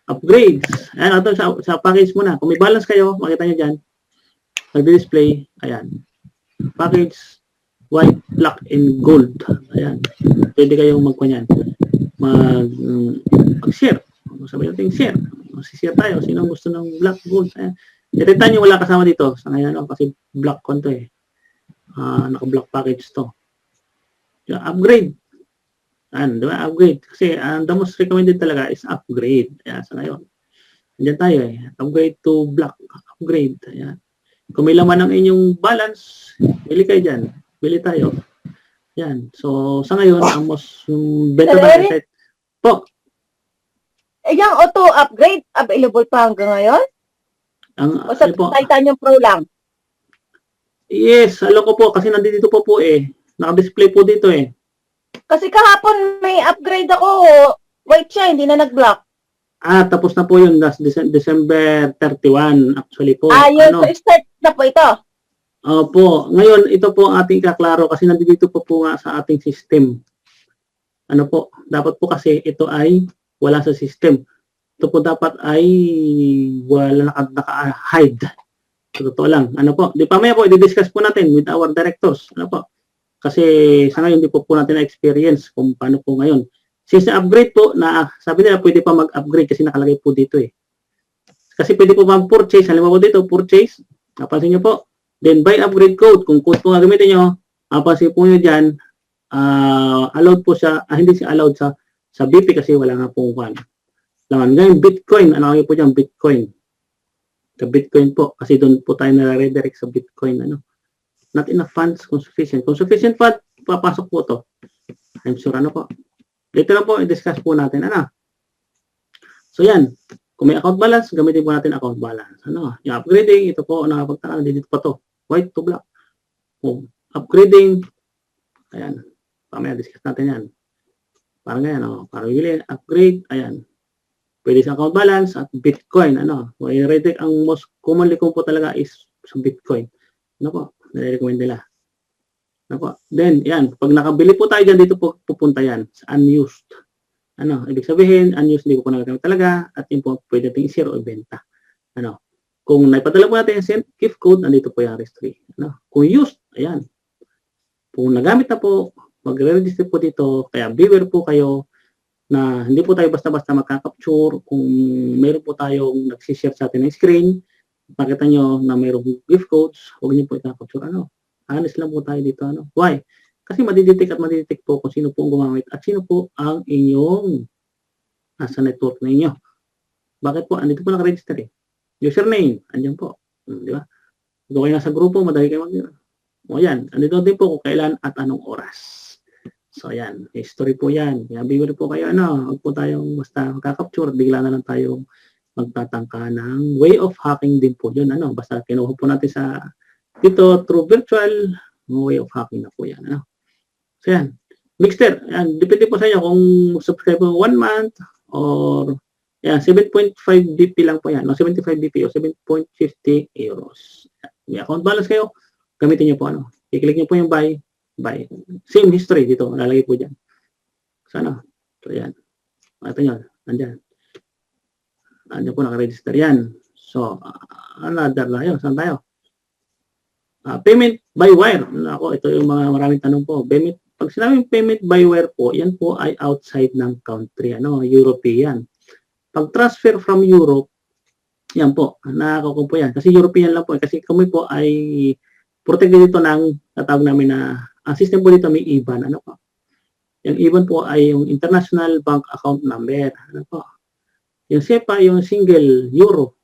upgrades. Ayan, ito sa package muna. Kung may balance kayo, makita nyo dyan, nag-display, ayan, package, white, black, and gold. Ayan, pwede kayong mag-share. Sabi natin, share. Mag-share tayo. Sino gusto ng black, gold? Ayan. Ito nyo wala kasama dito. Sa ngayon, kasi black ko to naka-black package to. Yeah, upgrade. Di ba? Upgrade. Kasi the most recommended talaga is upgrade. Ayan, sa ngayon. Andiyan tayo Upgrade to black. Upgrade. Ayan. Kung may laman ang inyong balance, bili kayo dyan. Bili tayo. Yan. So, sa ngayon, ang most benta natin site. Po. Yung auto-upgrade, available pa hanggang ngayon? O sa Titanium Pro lang? Yes, alam ko po. Kasi nandito po naka-display po dito Kasi kahapon may upgrade ako. White siya, hindi na nag-block. Tapos na po yun. Last December 31 actually po. Yun. So, start na po ito. Opo. Ngayon, ito po ating kaklaro kasi nandito po nga sa ating system. Dapat po kasi ito ay wala sa system. Ito po dapat ay wala naka-hide. Totoo lang. Di pa maya po, i-discuss po natin with our directors. Kasi sa ngayon, hindi po natin na-experience kung paano po ngayon. Since na-upgrade po, sabi nila pwede pa mag-upgrade kasi nakalagay po dito Kasi pwede po mag-purchase. Halimbawa po dito, purchase. Napansin nyo po. Then buy upgrade code. Kung code po nga gamitin nyo, napansin po nyo dyan, allowed po siya, hindi siya allowed sa BP kasi wala nga pong laman. Ngayon, Bitcoin. Ano po dyan? Bitcoin. Sa Bitcoin po. Kasi doon po tayo na-redirect sa Bitcoin. Not enough funds kung sufficient. Kung sufficient fund, papasok po to. I'm sure po. Dito na po, i-discuss po natin. So yan. Kung may account balance, gamitin po natin account balance. Yung upgrading, ito po, nakapagtaka, dito pa to. White to black. Upgrading, ayan. Pamaya, discuss natin yan. Parang ganyan, para bibili, upgrade, ayan. Pwede sa account balance at Bitcoin, May redirect, ang most commonly kung po talaga is sa Bitcoin. Nire-recommend nila. Then, yan, pag nakabili po tayo dyan, dito po pupunta yan, sa unused. Ibig sabihin, unused, hindi ko po nagagamit talaga, at yun po, pwede natin i-share o ibenta. Kung naipadala po natin yung gift code, nandito po yung registry. Kung used, ayan. Kung nagamit na po, magre-register po dito, kaya beware po kayo na hindi po tayo basta-basta magka-capture. Kung meron po tayong nagsishare sa atin ng screen, makita nyo na mayroong gift codes, huwag nyo po i-capture. Honest lang po tayo dito. Why? Kasi madidetect po kung sino po ang gumamit at sino po ang inyong nasa network na inyo. Bakit po? Andito po nakaregister Username, andyan po. Di ba? Kung kayo nasa grupo, madali kayo yan. Andito din po kung kailan at anong oras. So, yan. History po yan. Kaya bibili po kayo, huwag po tayong basta magka-capture, bigla na lang tayong magtatangka ng way of hacking din po yun. Basta kinuha po natin sa dito through virtual, way of hacking na po yan. So, yan. Mixter, yan. Depende po sa inyo kung subscribe po 1 month or yan, 7.5 BP lang po yan. 75 BP o 7.50 euros. May account balance kayo, gamitin nyo po I-click nyo po yung buy. Same history dito, lalagay po dyan. Sana. So, yan. Ito nyo, nandyan. Nandyan po nakaregister yan. So, another tayo. Saan tayo? Payment by wire. Ito yung mga maraming tanong po. Pag sinabing payment by wire po, yan po ay outside ng country. European. Pag transfer from Europe, yan po, nakakakuha po yan. Kasi European lang po. Kasi kami po ay protected dito ng tatawag namin na ang system po dito may IBAN. Yung IBAN po ay yung International Bank Account Number. Yung SEPA, yung single euro,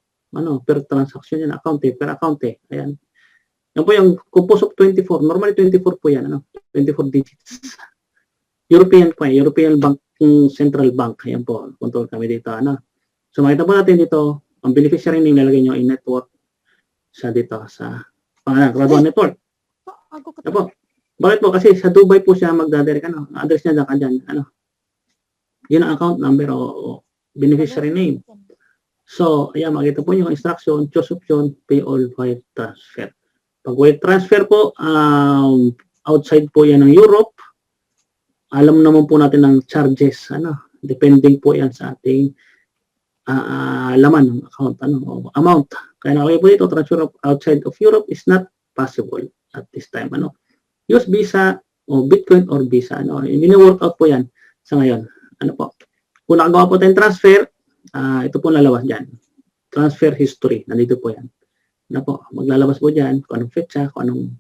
per transaction yan, per account Ayan. Yan po yung composed of 24. Normally 24 po yan, 24 digits. European po, European Bank, Central Bank. Ayan po, control kami dito, So makita po natin dito, ang beneficiary name nilagay nyo in network sa dito, sa graduate network. Ayan po. Bakit po? Kasi sa Dubai po siya magdadirect, address niya dyan, Yun ang account number o beneficiary name. So, ayan, makita po yung instruction, choose option, pay all wire transfer. Pag wire transfer po, outside po yan ng Europe, alam naman po natin ng charges, depending po yan sa ating laman ng account, amount. Kaya nakalagay po dito, transfer outside of Europe is not possible at this time, Use Visa o Bitcoin or Visa, Ini-work out po yan sa ngayon. Kung nakagawa po tayong transfer, ito po lalabas dyan. Transfer history, nandito po yan. Maglalabas po dyan kung anong fetcha, kung anong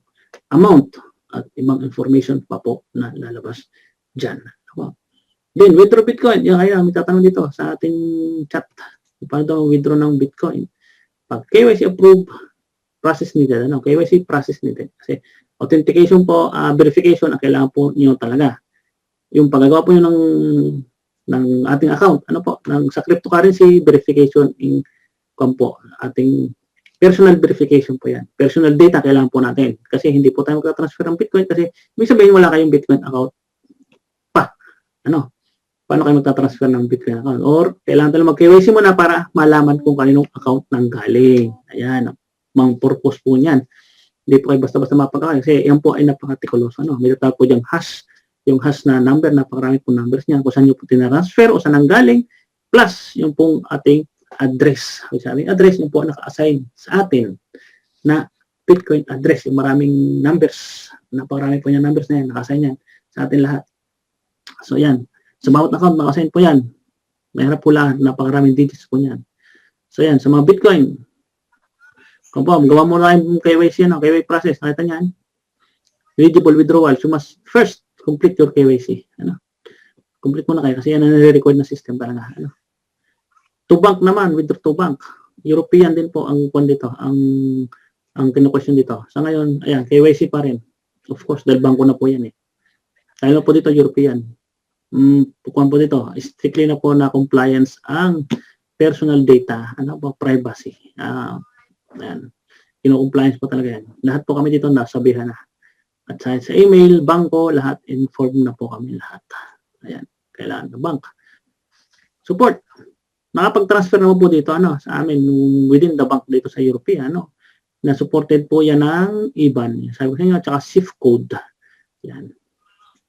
amount, at ibang information pa po na lalabas dyan. Then, withdraw Bitcoin. Yan kaya, may tatanong dito sa ating chat. Paano daw withdraw ng Bitcoin? Pag KYC approved, process needed. KYC process needed. Kasi authentication po, verification, ang kailangan po nyo talaga. Yung paggagawa po nyo ng ating account, sa cryptocurrency verification ating personal verification po yan. Personal data kailangan po natin. Kasi hindi po tayo magka-transfer ng Bitcoin kasi ibig sabihin wala kayong Bitcoin account pa. Paano kayo magta-transfer ng Bitcoin account? Or kailangan tayo mag-KYC muna para malaman kung kaninong account nang galing. Ayan, mang purpose po niyan. Hindi po kayo basta-basta mapagkakain kasi yan po ay napaka-tikuloso. May tatawag po diyang hash. Yung hash na number, napakarami po numbers niya. Kung saan nyo po tinransfer o saan nang galing. Plus, yung pong ating address. Sa ating address, yung po naka-assign sa atin na Bitcoin address. Yung maraming numbers. Napakarami po yung numbers na yan. Naka-assign yan sa atin lahat. So, yan. Sa bawat account, naka-assign po yan. Mahirap po lahat. Napakaraming digits po yan. So, yan. Sa mga Bitcoin, kung po, gawa mo na yung KYC, KYC process. Nakita niyan. Eligible withdrawal. So, must first complete your KYC. Complete mo na kayo kasi yan ang nire-record na system talaga. To bank naman, withdraw to bank. European din po ang dito, ang kinu-question dito. Sa ngayon, ayan, KYC pa rin. Of course, dahil bangko na po yan Kaya po dito, European. Pukuhan po dito, strictly na po na compliance ang personal data, privacy. Ayan, kino-compliance po talaga yan. Lahat po kami dito nasabihan na. At sa email, bangko, lahat, inform na po kami lahat. Ayan, kailangan ng bank. Support. Nakapag-transfer naman po dito, sa amin, within the bank dito sa European, na supported po yan ng IBAN. Sabi ko sa inyo, tsaka SWIFT code. Yan.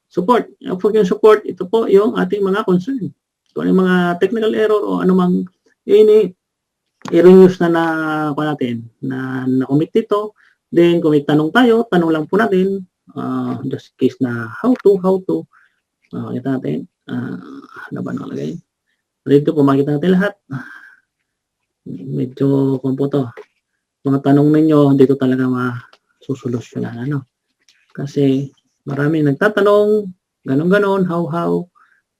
Support. Yung support, ito po yung ating mga concern. Kung yung mga technical error o anumang error news na na-commit dito, then kung may tanong tayo, tanong lang po natin, just in case na how to, kita natin, ano ba nakalagay? Dito po makita natin lahat. Medyo kung po to, mga tanong ninyo, dito talaga masusolusyonan, Kasi maraming nagtatanong, ganon, how,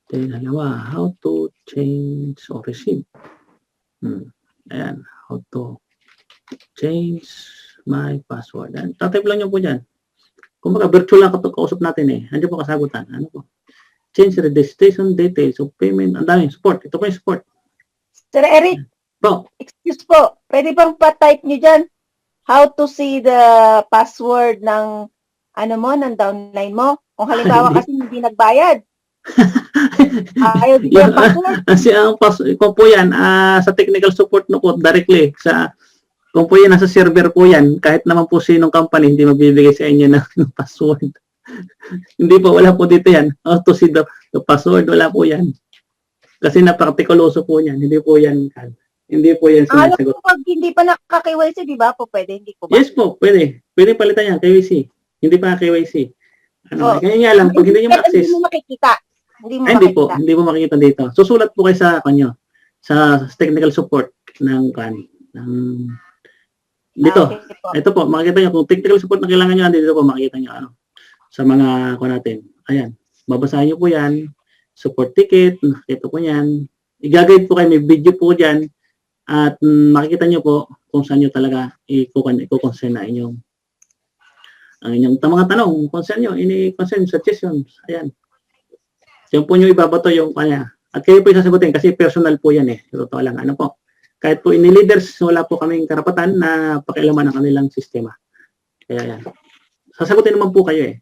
then halimbawa, how to change or receive. Ayan, how to change my password. Tatype lang nyo po dyan. Kung baka virtual lang kausap natin Hindi po kasagutan. Ano po? Change registration details of payment. Ang daming support. Ito po yung support. Sir Eric, Po. excuse po, pwede bang pa-type nyo dyan? How to see the password ng ng downline mo? Kung halimbawa kasi hindi nagbayad. Ayaw din yung password. Kasi kung po yan, sa technical support no po, directly kung po yan, nasa server po yan, kahit naman po sinong company, hindi magbibigay sa inyo ng password. Hindi po, wala po dito yan. How to see the password, wala po yan. Kasi napaka-tikuloso po yan. Hindi po yan Alam sinasagot. ko pag hindi pa nakaka-KYC, di ba po pwede? Hindi ko ba? Yes po, pwede. Pwede palitan yan, KYC. Hindi pa KYC. Kaya nga lang, pag hindi nyo ma-access. Hindi mo makikita. Hindi mo makikita dito. Susulat po kayo sa technical support ng dito. Okay, Ito po, makikita nyo. Kung technical support na kailangan nyo, dito po makikita nyo sa mga natin. Ayan. Babasahin nyo po yan. Support ticket. Nakikita po yan. i-guide po kayo, may video po dyan at makikita nyo po kung saan nyo talaga i-concern na ang inyong mga tanong, concern nyo, ini-concern suggestions. Ayan. Yan po nyo ibabato yung kanya. At kayo po isasagutin kasi personal po yan eh. Totoo lang. Ano po? Kahit po ini-leaders, wala po kaming karapatan na pakialaman ng kanilang sistema. Kaya yan. Sasagutin naman po kayo eh.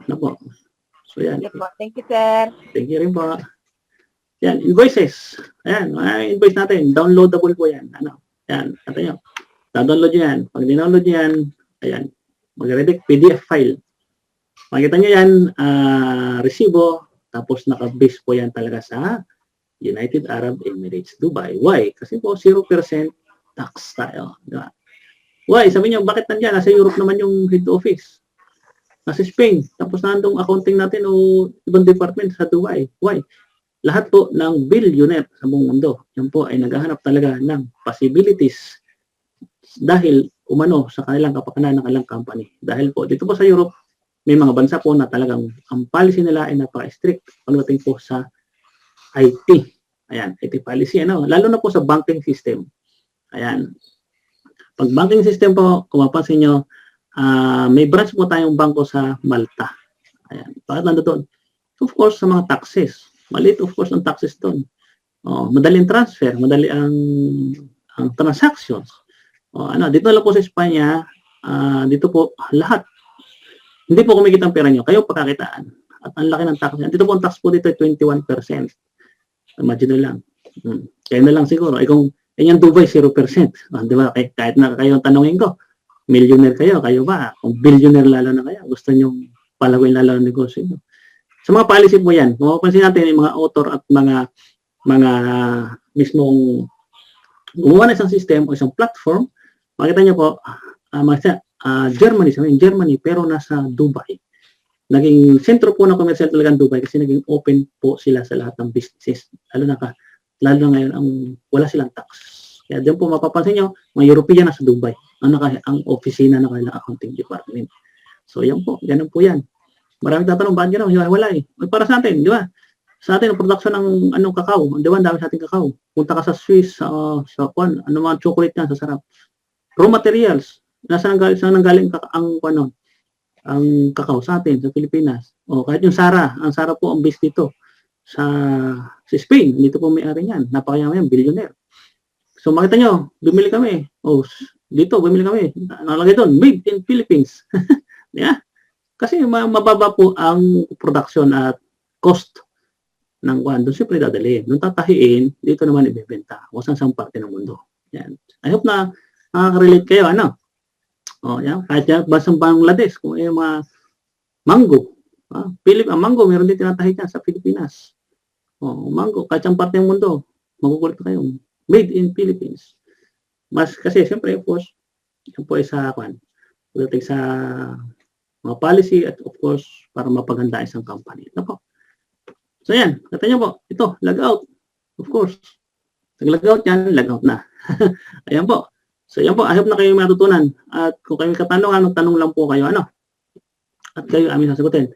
Ano po? So yan. Thank you, sir. Thank you rin po. Yan, invoices. Ayan, invoice natin. Downloadable po yan. Ano? Yan, kata nyo. Download nyo yan. Pag dinownload nyo yan, ayan, mag-redirect PDF file. Makikita nyo yan, resibo, tapos naka-base po yan talaga sa United Arab Emirates, Dubai. Why? Kasi po 0% tax tayo. Diba? Why? Sabi nyo, bakit nandiyan? Nasa Europe naman yung head office. Nasa Spain. Tapos nandong accounting natin o ibang department sa Dubai. Why? Lahat po ng billionaire sa buong mundo, yan po ay naghahanap talaga ng possibilities dahil umano sa kanilang kapakanan ng kanilang company. Dahil po dito po sa Europe, may mga bansa po na talagang ang policy nila ay napaka-strict pagdating po sa IT. Ayan, IT policy. Ano? Lalo na po sa banking system. Ayan. Pag banking system po, kung mapansin nyo, may branch po tayong bangko sa Malta. Ayan. Bakit nandoon? Of course, sa mga taxes. Maliit, of course, ang taxes doon. Madaling transfer, madali ang transactions. Dito lang po sa Espanya, dito po lahat. Hindi po kumikita ang pera nyo, kayo pagkakitaan. At ang laki ng tax. Dito po ang tax po dito ay 21%. Imagine nyo lang. Kaya na lang siguro. Kung yung Dubai, 0%. Di ba? Kahit na kayo ang tanongin ko, millionaire kayo ba? Kung billionaire lalo na kayo, gusto nyo palawin lalo ang negosyo nyo. Sa mga policy po yan, kung mapapansin natin yung mga author at mga mismong gumawa na isang system o isang platform, makita nyo po, Germany, pero nasa Dubai. Naging sentro po ng commercial talaga ng Dubai kasi naging open po sila sa lahat ng businesses. Lalo na ngayon, wala silang tax. Kaya diyan po mapapansin nyo, mga European nasa Dubai, ang opisina ng kanilang accounting department. So yan po, ganun po yan. Maraming tatanong, bakit gano'n? Wala eh. Para sa atin, di ba? Sa atin, ang production ng kakao. Di ba? Ang dami sa ating kakao. Punta ka sa Swiss, sa mga chocolate yan, sa sarap. Raw materials. Saan nanggaling ang kakao sa atin, sa Pilipinas. Kahit yung Sara. Ang Sara po ang base dito. Sa Spain. Dito po may-ari yan. Napakayaman yan, billionaire. So makita nyo, bumili kami. Dito, bumili kami. Nalagay doon, made in Philippines. Yeah. Kasi mababa po ang production at cost ng kwan. Doon siyempre dadalhin. Doon tatahiin, dito naman ibebenta. O saan parte ng mundo. Yan. I hope na nakaka-relate kayo. Yan. Kahit yan, basang Bangladesh, kung yung mga mango. Ang mango, meron din tinatahi yan sa Pilipinas. Mango, kahit yung parte ng mundo, magugulit kayo. Made in Philippines. Kasi siyempre, of course, yan po ay sa kwan. Pagdating sa mga policy at of course para mapaganda isang company. So yan, kata nyo po, ito, log out. Of course. Nag-log out yan, log out na. Ayan po. So yan po, I hope na kayo matutunan. At kung kayo katanungan, tanong lang po kayo, At kayo amin sasagutin.